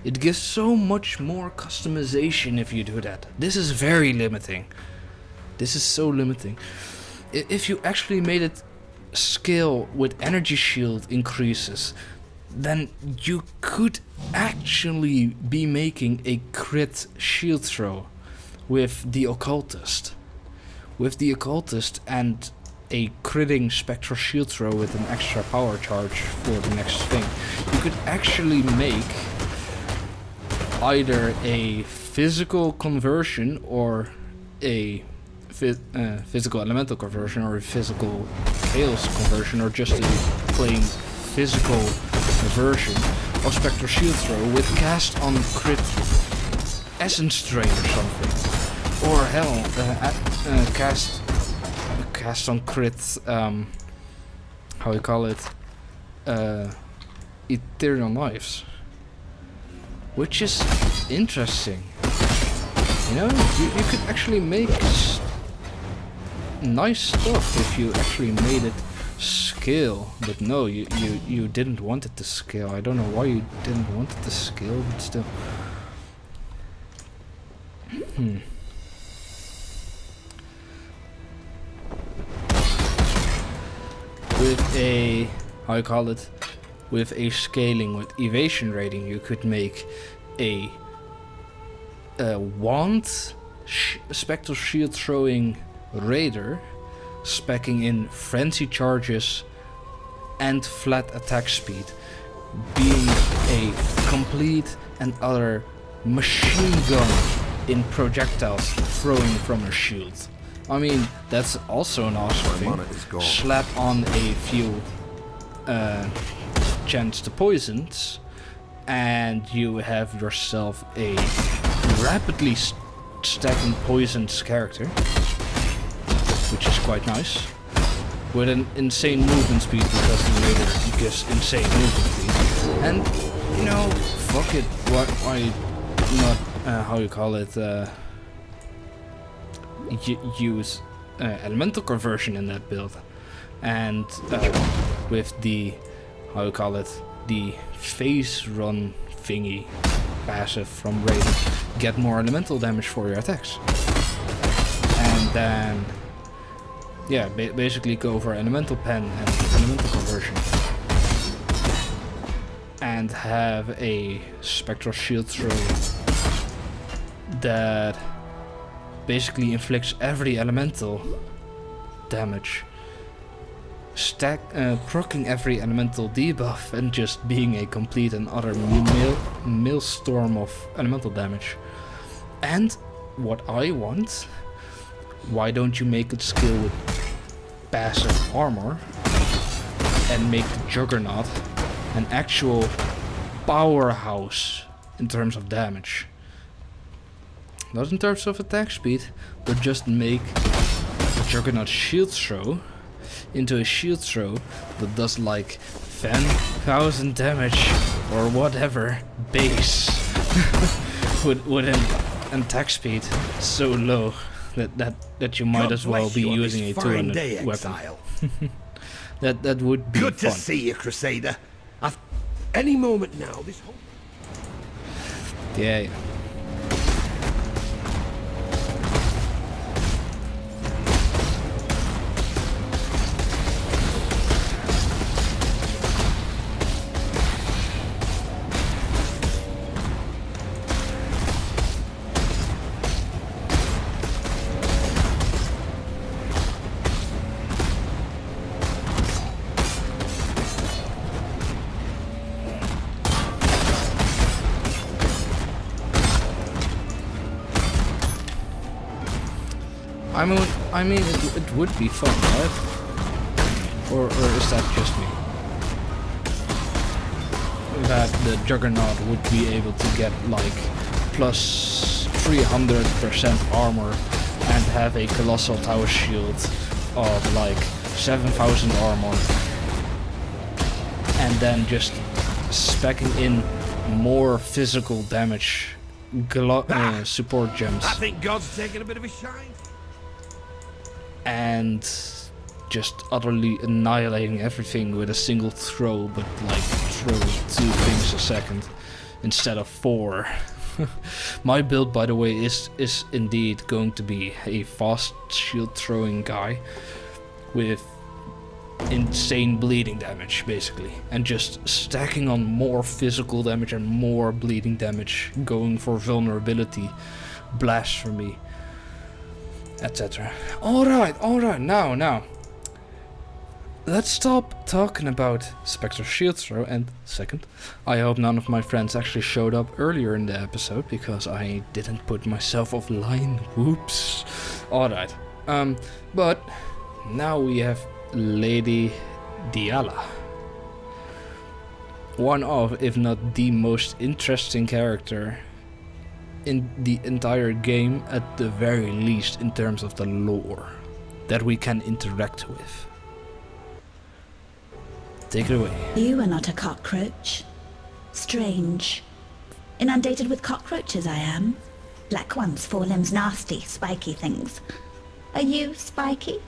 It gives so much more customization if you do that. This is very limiting. This is so limiting. If you actually made it scale with energy shield increases, then you could actually be making a crit shield throw with the occultist. With the occultist and a critting spectral shield throw with an extra power charge for the next thing, you could actually make either a physical conversion or a physical elemental conversion or a physical chaos conversion or just a plain physical version of spectral shield throw with cast on crit essence drain or something, or hell cast on crit how you call it ethereal knives, which is interesting. You know, you could actually make nice stuff if you actually made it scale, but no, you didn't want it to scale. I don't know why you didn't want it to scale, but still. With a, how you call it, with a scaling with evasion rating, you could make a wand spectral shield throwing raider, speccing in frenzy charges and flat attack speed, being a complete and utter machine gun in projectiles throwing from her shield. I mean, that's also an awesome thing. Slap on a few chance to poisons and you have yourself a rapidly stacking poisons character, which is quite nice, with an insane movement speed because the raider gives insane movement speed. And you know, fuck it, why not how you call it, use elemental conversion in that build, and with the, how you call it, the phase run thingy passive from Raiden, get more elemental damage for your attacks, and then yeah, basically go for elemental pen and elemental conversion, and have a spectral shield throw that basically inflicts every elemental damage, proccing every elemental debuff and just being a complete and utter maelstrom of elemental damage. And what I want, why don't you make it skill with passive armor and make the Juggernaut an actual powerhouse in terms of damage? Not in terms of attack speed, but just make the Juggernaut shield throw into a shield throw that does like 10,000 damage or whatever base with an attack speed so low that you might as well be using a 200 weapon. that would be Good fun. to see you, Crusader. Any moment now, this whole... Yeah. I mean, it would be fun, right? Or is that just me? That the Juggernaut would be able to get like plus 300% armor and have a Colossal Tower Shield of like 7,000 armor. And then just specking in more physical damage support gems. I think God's taking a bit of a shine. And just utterly annihilating everything with a single throw, but like throw 2 things a second instead of 4. My build, by the way, is indeed going to be a fast shield throwing guy with insane bleeding damage, basically, and just stacking on more physical damage and more bleeding damage, going for vulnerability, blasphemy, etc. Alright, now. Let's stop talking about Spectre Shield Throw, and second, I hope none of my friends actually showed up earlier in the episode, because I didn't put myself offline, whoops. Alright, but now we have Lady Diala. One of, if not the most interesting character in the entire game, at the very least in terms of the lore that we can interact with. Take it away. You are not a cockroach. Strange. Inundated with cockroaches I am. Black ones, 4 limbs, nasty, spiky things. Are you spiky?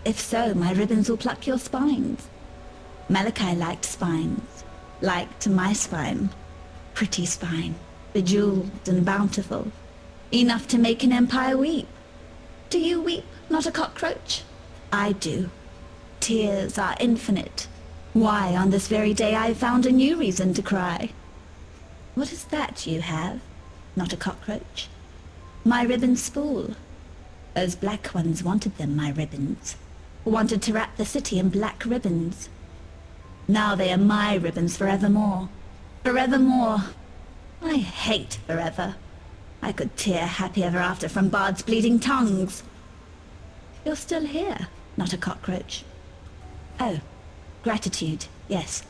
If so, my ribbons will pluck your spines. Malachi liked spines. Liked my spine. Pretty spine. Bejeweled and bountiful. Enough to make an empire weep. Do you weep, not a cockroach? I do. Tears are infinite. Why, on this very day I found a new reason to cry. What is that you have? Not a cockroach. My ribbons spool. Those black ones wanted them, my ribbons. Wanted to wrap the city in black ribbons. Now they are my ribbons forevermore. Forevermore. I hate forever. I could tear happy ever after from bards' bleeding tongues. You're still here, not a cockroach. Oh. Gratitude, yes.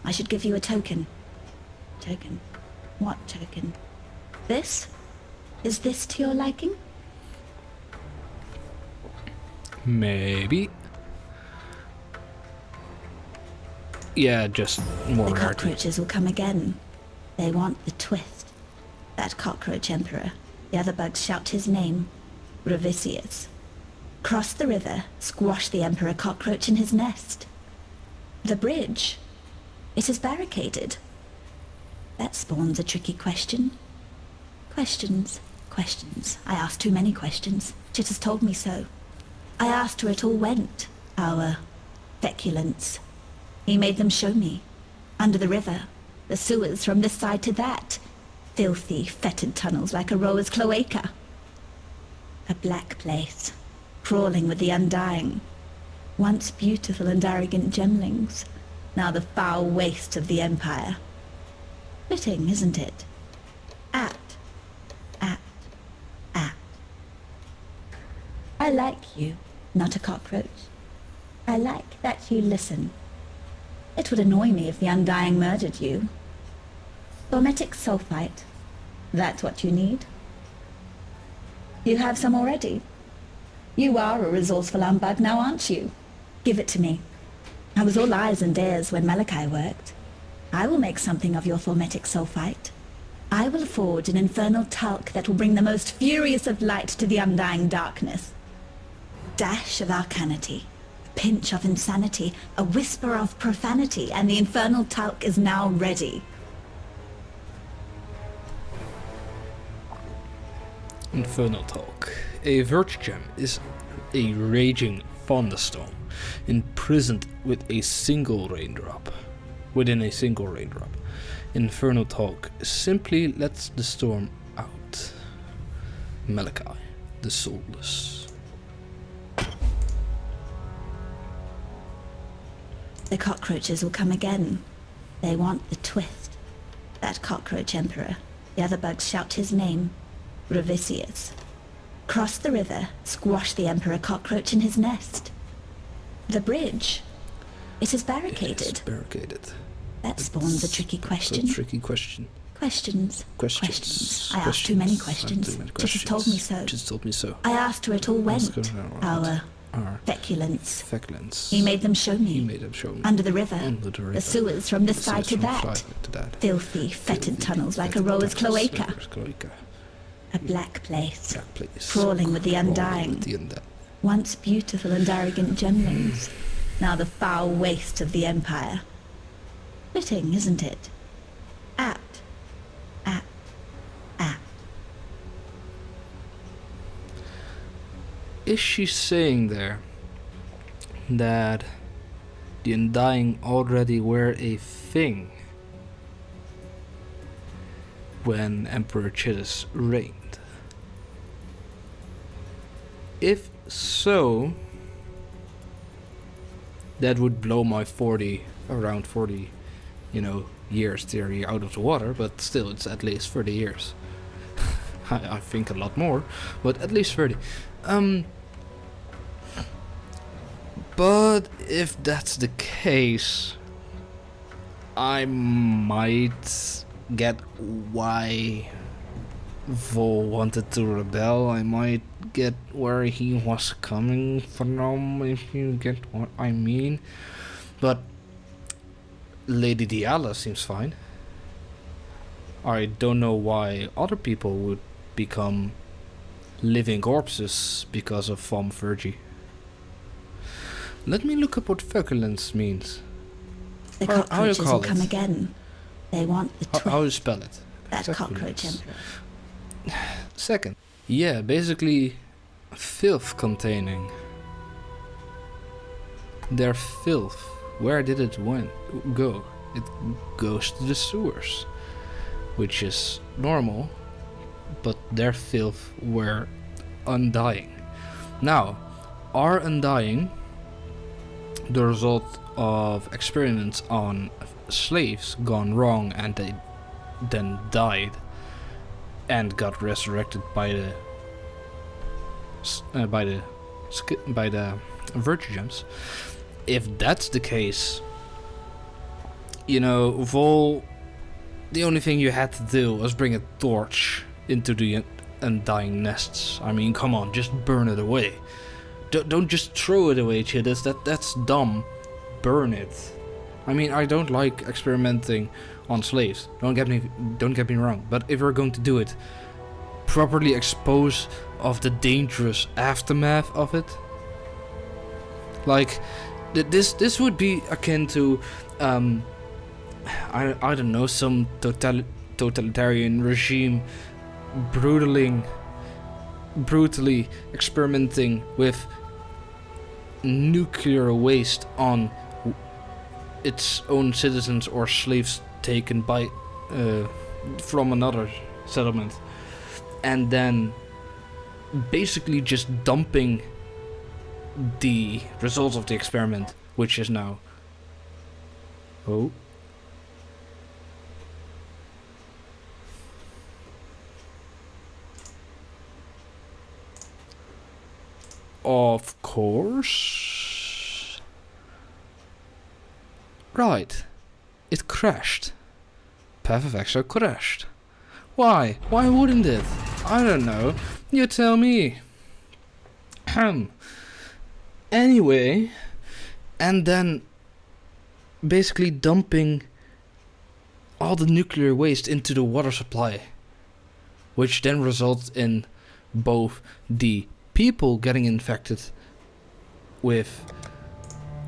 I should give you a token. Token? What token? This? Is this to your liking? Maybe. Yeah, just more The rarity. cockroaches will come again. They want the twist. That cockroach emperor. The other bugs shout his name. Ravicius. Cross the river, squash the emperor cockroach in his nest. The bridge. It is barricaded. That spawns a tricky question. Questions. I asked too many questions. Chit has told me so. I asked where it all went. Our feculence. He made them show me. Under the river. The sewers from this side to that. Filthy, fetid tunnels like a rower's cloaca. A black place. Crawling with the undying. Once beautiful and arrogant gemlings, now the foul waste of the Empire. Fitting, isn't it? Apt. I like you, not a cockroach. I like that you listen. It would annoy me if the Undying murdered you. Formetic sulfite. That's what you need. You have some already. You are a resourceful humbug now, aren't you? Give it to me. I was all eyes and ears when Malachi worked. I will make something of your formetic sulfite. I will forge an infernal talc that will bring the most furious of light to the undying darkness. Dash of arcanity, a pinch of insanity, a whisper of profanity, and the infernal talc is now ready. Infernal Talk. A virtue gem is a raging thunderstorm imprisoned within a single raindrop. Infernal Talk simply lets the storm out. Malachi, the soulless. The cockroaches will come again. They want the twist. That cockroach emperor. The other bugs shout his name. Ravicius. Cross the river, squash the Emperor cockroach in his nest. The bridge. It is barricaded. It's barricaded. That spawns a tricky question. A tricky question. Questions. Questions. I asked too many questions. Just told me so. Just told me so. I asked where it all went. Our Our feculence. feculence. He made them show me. He made them show me. Under the river. Under the river. The sewers from this The side sewers to from that. side to that. Filthy, fetid tunnels like a Fetid roller's tunnels, cloaca. roller's cloaca. A black place. Black place. Crawling with the Crawling undying. with the undying. Once beautiful and arrogant gemlings. Now the foul waste of the Empire. Fitting, isn't it? Apt. Apt. Apt. Is she saying there that the Undying already were a thing when Emperor Chittis reigned? If so, that would blow my around 40, years theory out of the water, but still it's at least 30 years. I think a lot more, but at least 30. But if that's the case, I might get why Vol wanted to rebel. I might get where he was coming from, if you get what I mean. But Lady Diala seems fine. I don't know why other people would become living corpses because of Vom Virgi. Let me look up what feculence means. The How you cockroaches call will come it? again. They want the twist. How you spell it? That Feculence. cockroach Emperor. Second. Yeah, basically filth containing. Their filth. Where did it go? It goes to the sewers, which is normal, but their filth were undying. Now, are undying the result of experiments on slaves gone wrong and they then died and got resurrected by the virtue gems? If that's the case, Vol, the only thing you had to do was bring a torch into the undying nests. I mean, come on, just burn it away. Don't just throw it away, Chittis. That's dumb. Burn it. I mean, I don't like experimenting on slaves. Don't get me wrong. But if we're going to do it, properly expose of the dangerous aftermath of it. Like, this would be akin to, I don't know, some totalitarian regime brutally experimenting with nuclear waste on its own citizens or slaves taken by from another settlement, and then basically just dumping the results of the experiment, which is now of course. Right. It crashed. Path of Exile crashed. Why? Why wouldn't it? I don't know. You tell me. Anyway, and then basically dumping all the nuclear waste into the water supply, which then results in both the people getting infected with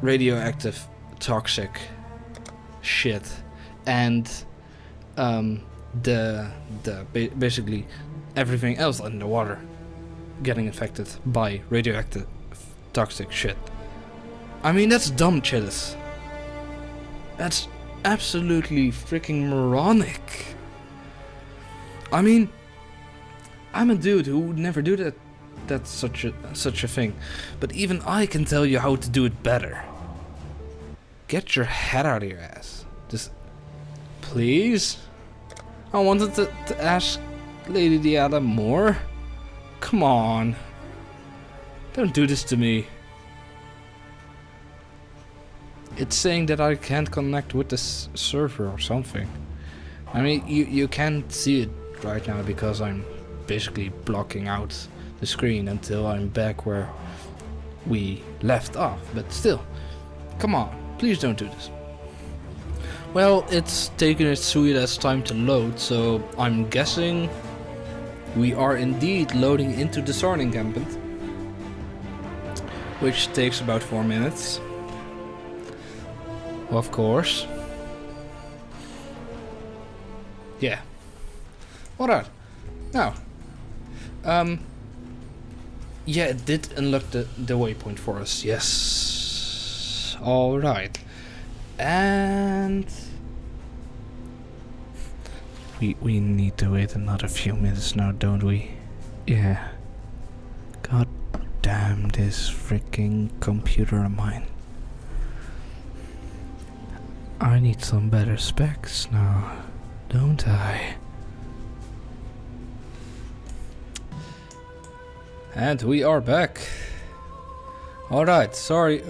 radioactive toxic shit and basically everything else in the water getting infected by radioactive toxic shit. I mean, that's dumb, Chittis. That's absolutely freaking moronic. I mean, I'm a dude who would never do that. That's such a thing. But even I can tell you how to do it better. Get your head out of your ass. Just, please. I wanted to ask Lady Diana more. Come on. Don't do this to me. It's saying that I can't connect with this server or something. I mean, you can't see it right now because I'm basically blocking out the screen until I'm back where we left off. But still, come on, please don't do this. Well, it's taken its sweet ass time to load, so I'm guessing we are indeed loading into the Zorn encampment, which takes about 4 minutes. Of course. Yeah. Alright. Now. Yeah, it did unlock the waypoint for us. Yes. Alright. And we need to wait another few minutes now, don't we? Yeah. God damn this freaking computer of mine. I need some better specs now, don't I? And we are back. Alright, sorry.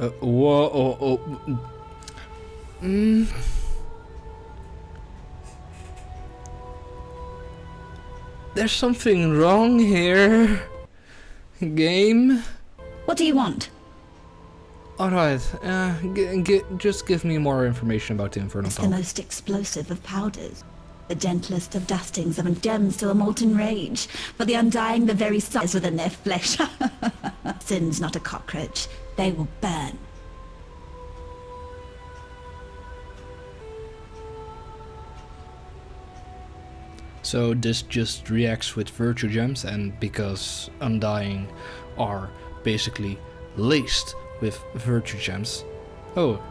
There's something wrong here. Game? What do you want? Alright, just give me more information about the Infernal It's the Talk. most explosive of powders. The gentlest of dustings of gems to a molten rage. For the undying, the very size within their flesh. Sin's not a cockroach. They will burn. So this just reacts with virtue gems, and because Undying are basically laced with virtue gems. Oh,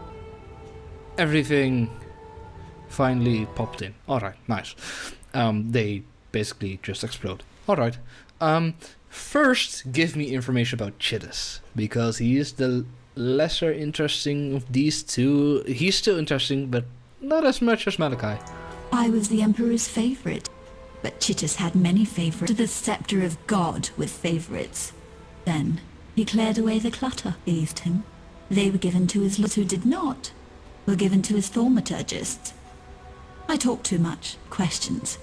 everything finally popped in. Alright, nice. They basically just explode. Alright. First, give me information about Chittis, because he is the lesser interesting of these two. He's still interesting, but not as much as Malachi. I was the Emperor's favorite, but Chittis had many favorites. To the scepter of God with favorites. Then he cleared away the clutter, eased him. They were given to his lords who did not, were given to his thaumaturgists. I talked too much. Questions.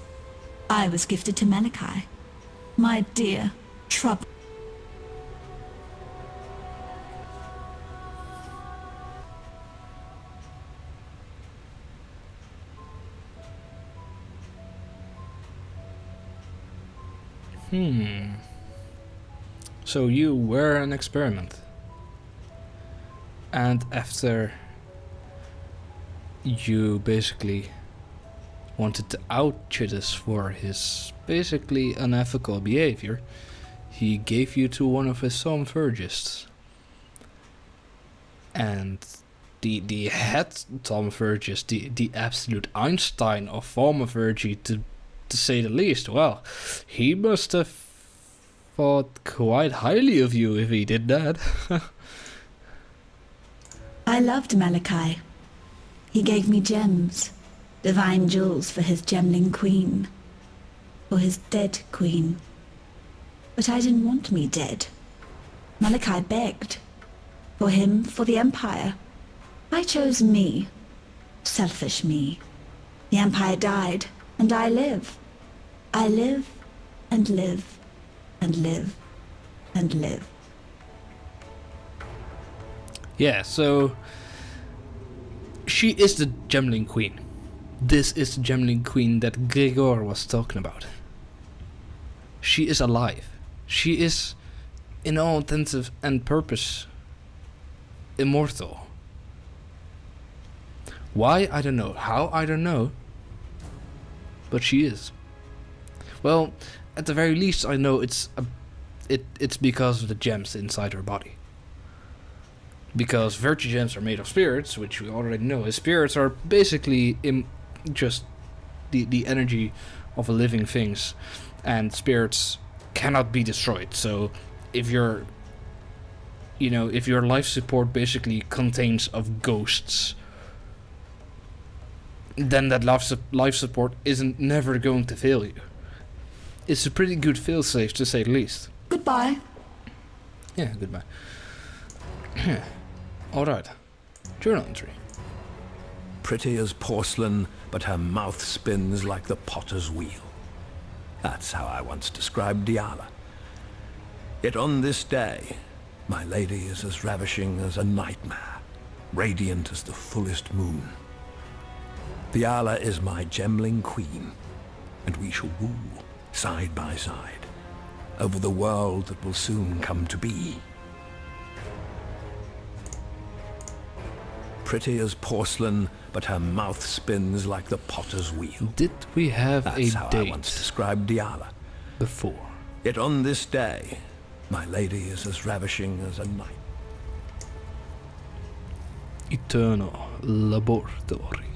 I was gifted to Malachi. My dear, trouble. So you were an experiment. And after you basically wanted to out Chittis for his basically unethical behavior, he gave you to one of his thaumaturgists. And the head thaumaturgist, the absolute Einstein of thaumaturgy, to say the least, well, he must have thought quite highly of you if he did that. I loved Malachi. He gave me gems, divine jewels for his gemling queen, for his dead queen. But I didn't want me dead. Malachi begged. For him, for the Empire. I chose me. Selfish me. The Empire died, and I live. I live, and live, and live, and live. Yeah, so she is the Gemling Queen. This is the Gemling Queen that Gregor was talking about. She is alive. She is, in all intents and purpose, immortal. Why? I don't know. How? I don't know. But she is. Well, at the very least, I know it's because of the gems inside her body. Because virtue gems are made of spirits, which we already know. Spirits are basically just the energy of living things, and spirits cannot be destroyed. So if your life support basically contains of ghosts, then that life support isn't never going to fail you. It's a pretty good failsafe, to say the least. Goodbye. Yeah, goodbye. Alright. Journal entry. Pretty as porcelain, but her mouth spins like the potter's wheel. That's how I once described Diala. Yet on this day, my lady is as ravishing as a nightmare, radiant as the fullest moon. Diala is my gemling queen, and we shall rule side by side over the world that will soon come to be. Pretty as porcelain, but her mouth spins like the potter's wheel. Did we have That's a how date I once described Diala. before? Yet on this day, my lady is as ravishing as a night. Eternal Laboratory.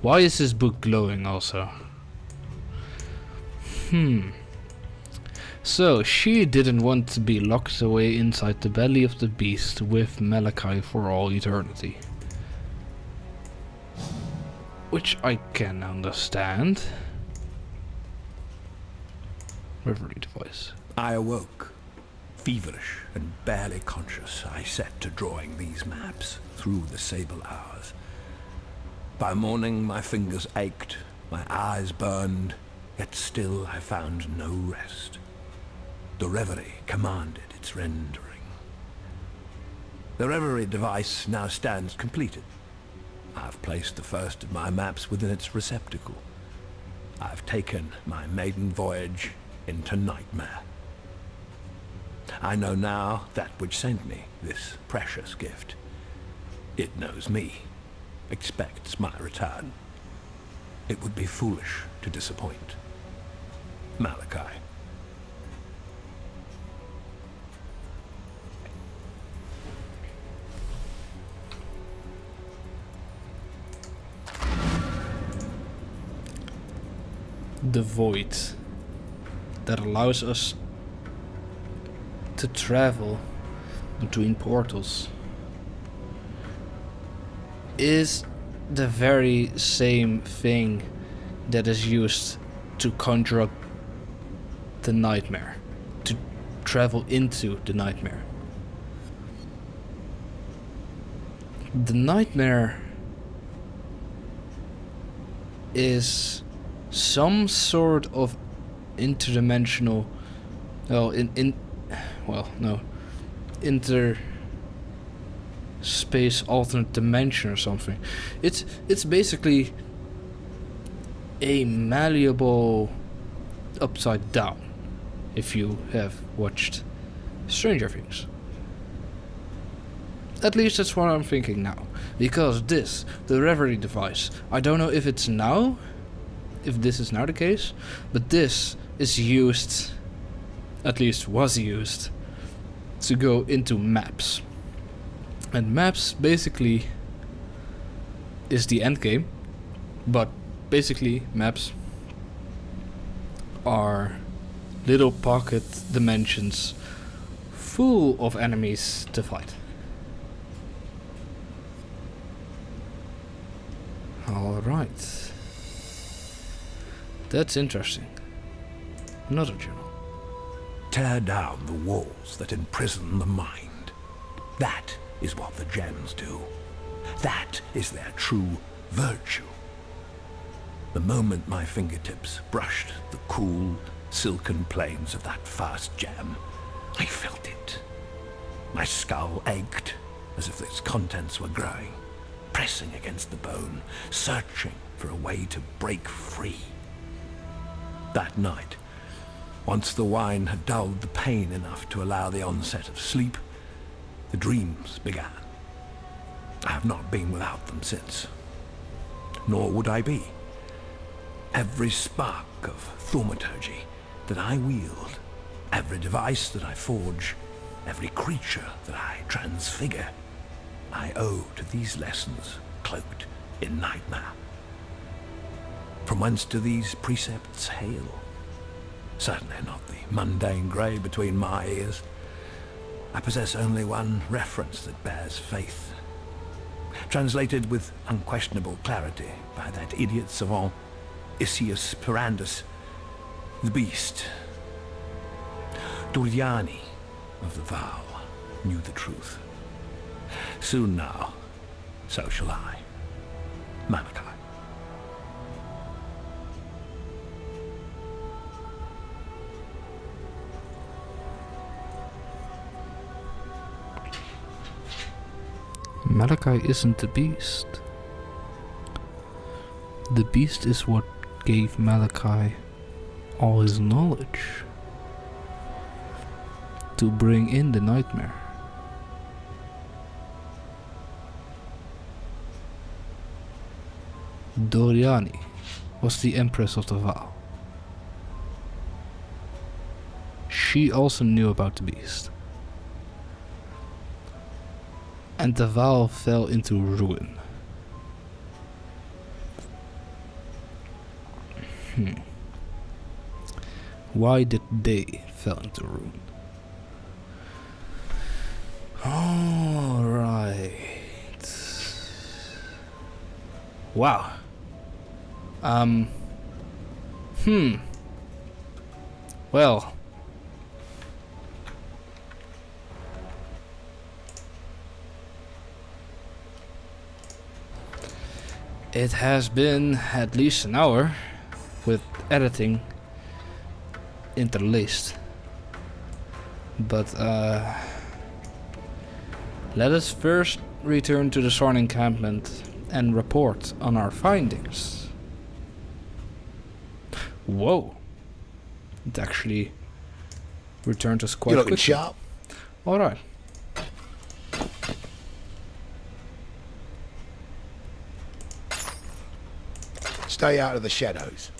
Why is this book glowing also? So, she didn't want to be locked away inside the belly of the beast with Malachi for all eternity. Which I can understand. Reverie device. I awoke. Feverish and barely conscious, I set to drawing these maps through the sable hours. By morning my fingers ached, my eyes burned, yet still I found no rest. The reverie commanded its rendering. The reverie device now stands completed. I've placed the first of my maps within its receptacle. I've taken my maiden voyage into nightmare. I know now that which sent me this precious gift. It knows me, expects my return. It would be foolish to disappoint. Malachi. The void that allows us to travel between portals is the very same thing that is used to conjure up the nightmare, to travel into the nightmare. The nightmare is some sort of interdimensional, interspace alternate dimension or something. It's basically a malleable upside down, if you have watched Stranger Things. At least that's what I'm thinking now. Because this, the Reverie device, I don't know if it's now, if this is now the case, but this is used, at least was used, to go into maps. And maps basically is the end game, but basically maps are little pocket dimensions full of enemies to fight. Alright. That's interesting. Another journal. Tear down the walls that imprison the mind. That is what the gems do. That is their true virtue. The moment my fingertips brushed the cool, silken plains of that first gem, I felt it. My skull ached as if its contents were growing, pressing against the bone, searching for a way to break free. That night, once the wine had dulled the pain enough to allow the onset of sleep, the dreams began. I have not been without them since, nor would I be. Every spark of thaumaturgy that I wield, every device that I forge, every creature that I transfigure, I owe to these lessons cloaked in nightmare. From whence do these precepts hail? Certainly not the mundane grey between my ears. I possess only one reference that bears faith, translated with unquestionable clarity by that idiot savant Isius Perandus, the beast. Doriani of the Vow knew the truth. Soon now, so shall I. Malachi. Malachi isn't the beast. The beast is what gave Malachi all his knowledge to bring in the nightmare. Doriani was the Empress of the Vow. She also knew about the beast. And the Vow fell into ruin. Why did they fall into ruin? Alright. Wow. Well. It has been at least an hour with editing interlaced. But let us first return to the Sorn encampment and report on our findings. Whoa. It actually returned us quite quickly. You're looking sharp. Alright. Stay out of the shadows.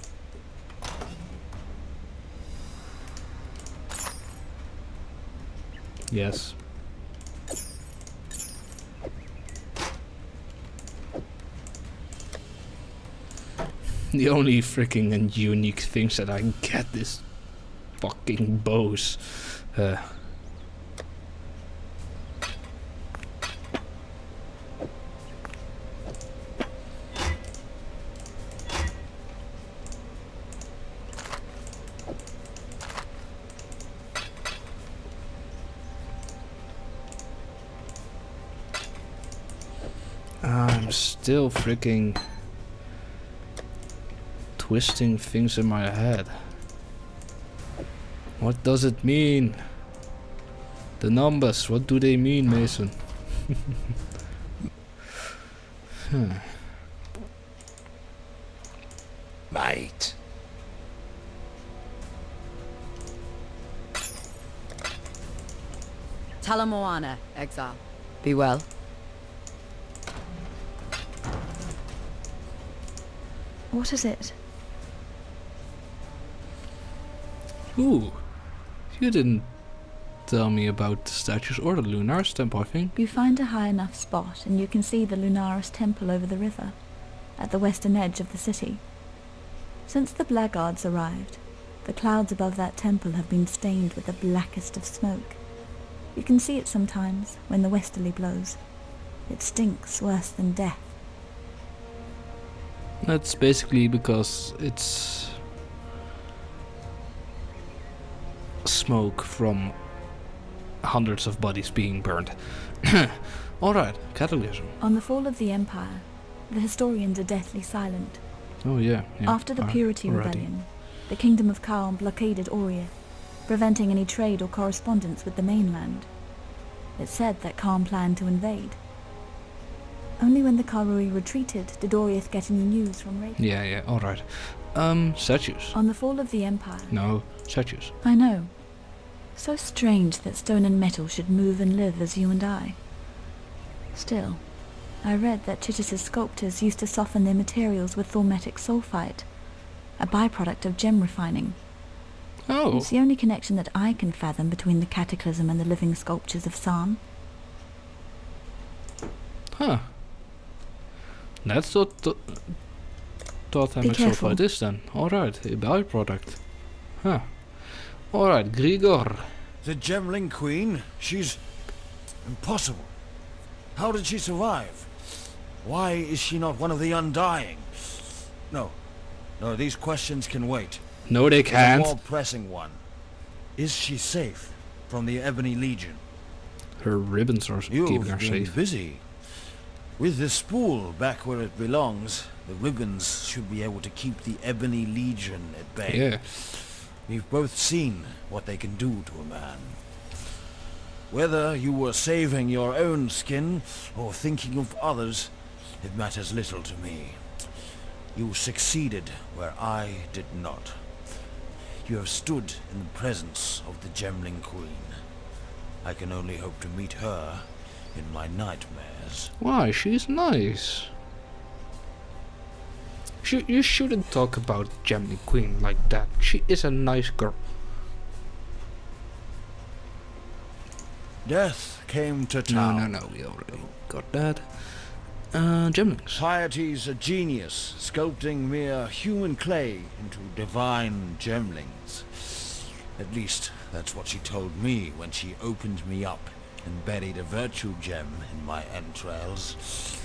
Yes. The only freaking and unique things that I can get is fucking bows. I'm still freaking twisting things in my head. What does it mean? The numbers, what do they mean, Mason? Mate. Talamoana, Exile. Be well. What is it? Ooh, you didn't tell me about the statues or the Lunaris temple, I think. You find a high enough spot and you can see the Lunaris temple over the river, at the western edge of the city. Since the blackguards arrived, the clouds above that temple have been stained with the blackest of smoke. You can see it sometimes when the westerly blows. It stinks worse than death. That's basically because it's smoke from hundreds of bodies being burned. Alright, cataclysm. On the fall of the Empire, the historians are deathly silent. Oh yeah. After the Purity Rebellion, the Kingdom of Kaon blockaded Oriath, preventing any trade or correspondence with the mainland. It's said that Kaon planned to invade. Only when the Karui retreated did Oriath get any news from Raven. Yeah, alright. Statues. On the fall of the Empire... No, statues. I know. So strange that stone and metal should move and live as you and I. Still, I read that Chitis's sculptors used to soften their materials with thaumatic sulfite, a byproduct of gem refining. Oh. It's the only connection that I can fathom between the cataclysm and the living sculptures of Sarn. Huh. That's what thaumatic sulfite is then. Alright, a byproduct. Huh. Alright, Grigor. The Gemling Queen? She's impossible. How did she survive? Why is she not one of the Undying? No, No, these questions can wait. No, they There's a more can't. pressing one. Is she safe from the Ebony Legion? Her ribbons are keeping You've her been safe. busy. With the spool back where it belongs, the ribbons should be able to keep the Ebony Legion at bay. Yeah. We've both seen what they can do to a man. Whether you were saving your own skin or thinking of others, it matters little to me. You succeeded where I did not. You have stood in the presence of the Gemling Queen. I can only hope to meet her in my nightmares. Why? She's nice. You shouldn't talk about Gemini Queen like that. She is a nice girl. Death came to No, town. no, no. We already got that. Gemlings. Piety's a genius, sculpting mere human clay into divine gemlings. At least, that's what she told me when she opened me up and buried a virtue gem in my entrails.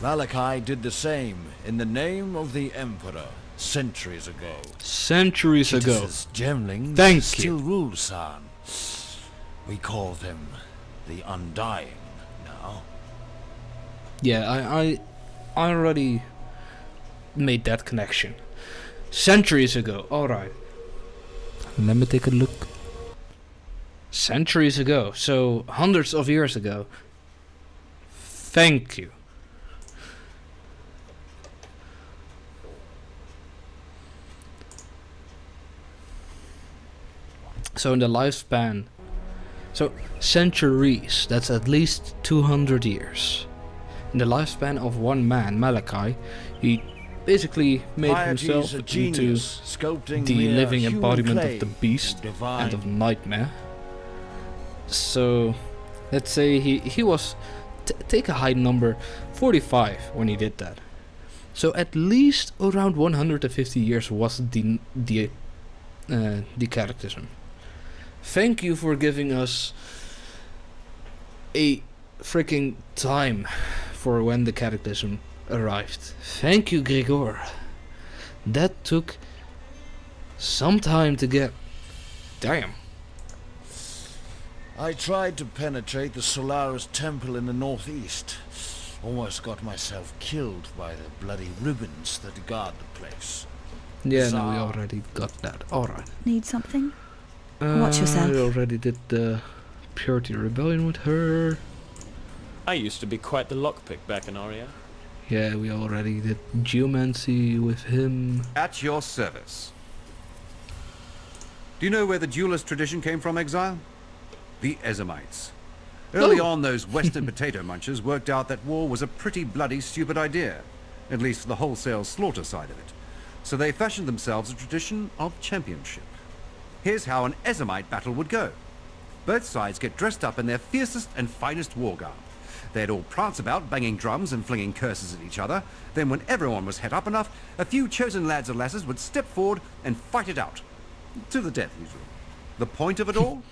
Malachi did the same in the name of the Emperor centuries ago. Centuries ago. Kitus's gemlings Thank still you. rule San. We call them the Undying now. Yeah, I already made that connection. Centuries ago. Alright. Let me take a look. Centuries ago. So, hundreds of years ago. Thank you. So in the lifespan... So, centuries. That's at least 200 years. In the lifespan of one man, Malachi, he basically made Piety's himself a into genius, sculpting the mere living human embodiment clay of the beast into divine and of nightmare. So, let's say he was, take a high number, 45 when he did that. So at least around 150 years was the catechism. Thank you for giving us a freaking time for when the catechism arrived. Thank you, Gregor. That took some time to get. Damn. I tried to penetrate the Solaris temple in the northeast. Almost got myself killed by the bloody ribbons that guard the place. Yeah, no, we already got that. Alright. Need something? Watch yourself. We already did the Purity Rebellion with her. I used to be quite the lockpick back in Aria. Yeah, we already did Geomancy with him. At your service. Do you know where the duelist tradition came from, Exile? The Ezamites. Early on, those Western potato munchers worked out that war was a pretty bloody stupid idea, at least the wholesale slaughter side of it. So they fashioned themselves a tradition of championship. Here's how an Ezamite battle would go. Both sides get dressed up in their fiercest and finest war garb. They'd all prance about, banging drums and flinging curses at each other. Then when everyone was het up enough, a few chosen lads or lasses would step forward and fight it out. To the death, usually. The point of it all?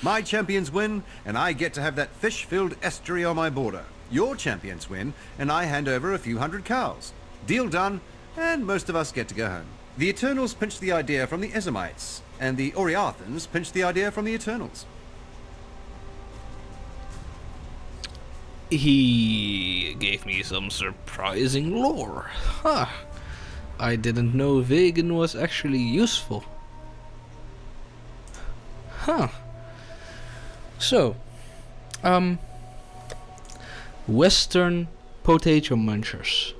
My champions win, and I get to have that fish-filled estuary on my border. Your champions win, and I hand over a few hundred cows. Deal done, and most of us get to go home. The Eternals pinched the idea from the Ezamites, and the Oriathans pinched the idea from the Eternals. He gave me some surprising lore. Huh. I didn't know vegan was actually useful. Huh. So, Western potato munchers.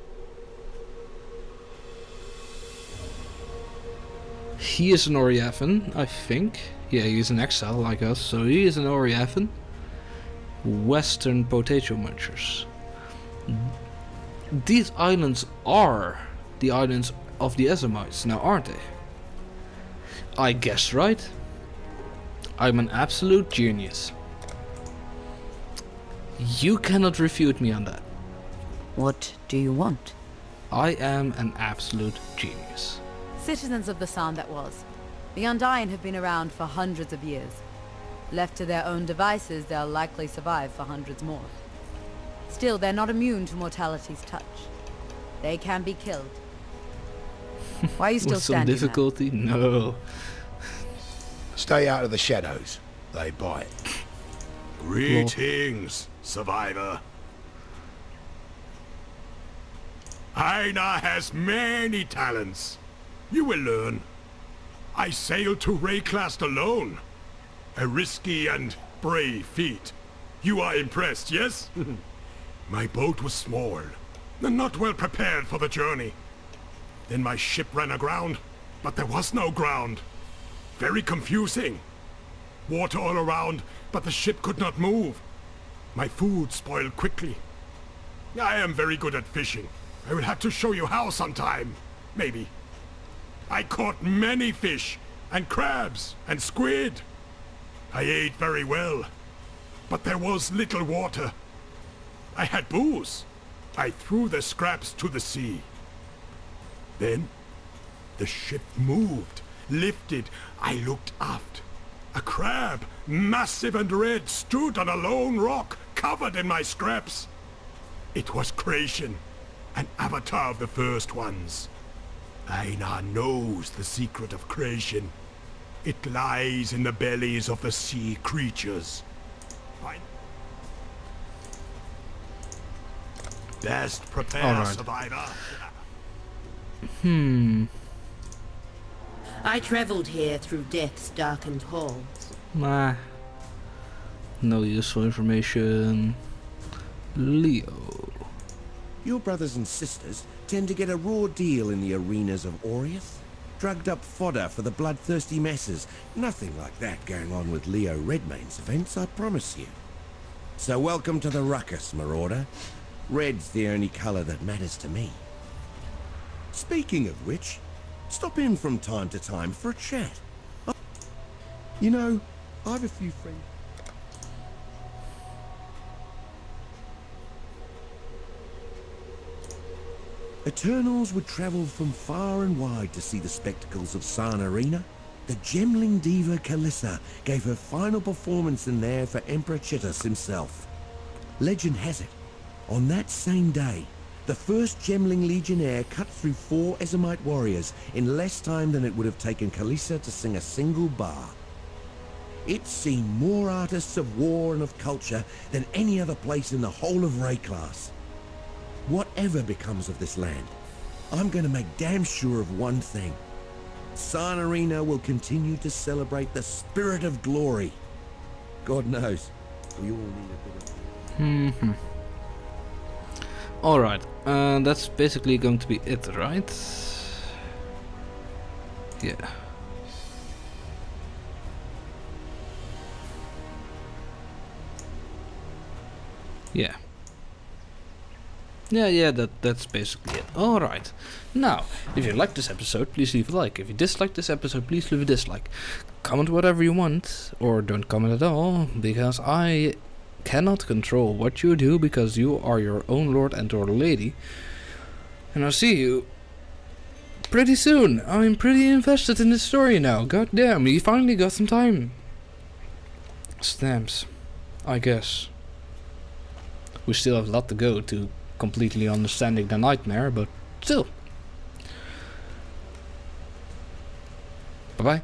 He is an Oriathan, I think. Yeah, he's an exile like us, so he is an Oriathan. Western potato munchers. These islands are the islands of the Ezamites now, aren't they? I guess right. I'm an absolute genius. You cannot refute me on that. What do you want? I am an absolute genius. Citizens of the Sun that was. The Undying have been around for hundreds of years. Left to their own devices, they'll likely survive for hundreds more. Still, they're not immune to mortality's touch. They can be killed. Why are you still With some standing difficulty? No. Stay out of the shadows. They bite. Greetings, survivor. Aina has many talents. You will learn. I sailed to Rayclast alone. A risky and brave feat. You are impressed, yes? My boat was small, and not well prepared for the journey. Then my ship ran aground, but there was no ground. Very confusing. Water all around, but the ship could not move. My food spoiled quickly. I am very good at fishing. I will have to show you how sometime. Maybe. I caught many fish, and crabs, and squid. I ate very well, but there was little water. I had booze. I threw the scraps to the sea. Then, the ship moved, lifted. I looked aft. A crab, massive and red, stood on a lone rock, covered in my scraps. It was Creation, an avatar of the first ones. Aina knows the secret of creation. It lies in the bellies of the sea creatures. Best prepare, survivor. I traveled here through death's darkened halls. Nah. No useful information. Leo. Your brothers and sisters tend to get a raw deal in the arenas of Oriath. Drugged up fodder for the bloodthirsty masses. Nothing like that going on with Leo Redmane's events, I promise you. So welcome to the ruckus, Marauder. Red's the only colour that matters to me. Speaking of which, stop in from time to time for a chat. You know, I have a few friends... Eternals would travel from far and wide to see the spectacles of San Arena. The gemling diva Kalissa gave her final performance in there for Emperor Chittus himself. Legend has it, on that same day, the first gemling legionnaire cut through 4 Ezomite warriors in less time than it would have taken Kalissa to sing a single bar. It's seen more artists of war and of culture than any other place in the whole of Rayclast. Whatever becomes of this land, I'm going to make damn sure of one thing. San Arena will continue to celebrate the spirit of glory. God knows, we all need a bit of... Alright, that's basically going to be it, right? Yeah. Yeah. Yeah, that's basically it. Alright. Now, if you liked this episode, please leave a like. If you disliked this episode, please leave a dislike. Comment whatever you want, or don't comment at all, because I cannot control what you do, because you are your own lord and or lady. And I'll see you pretty soon. I'm pretty invested in this story now. God damn, we finally got some time. Stamps, I guess. We still have a lot to go to completely understanding the nightmare, but still. Bye bye.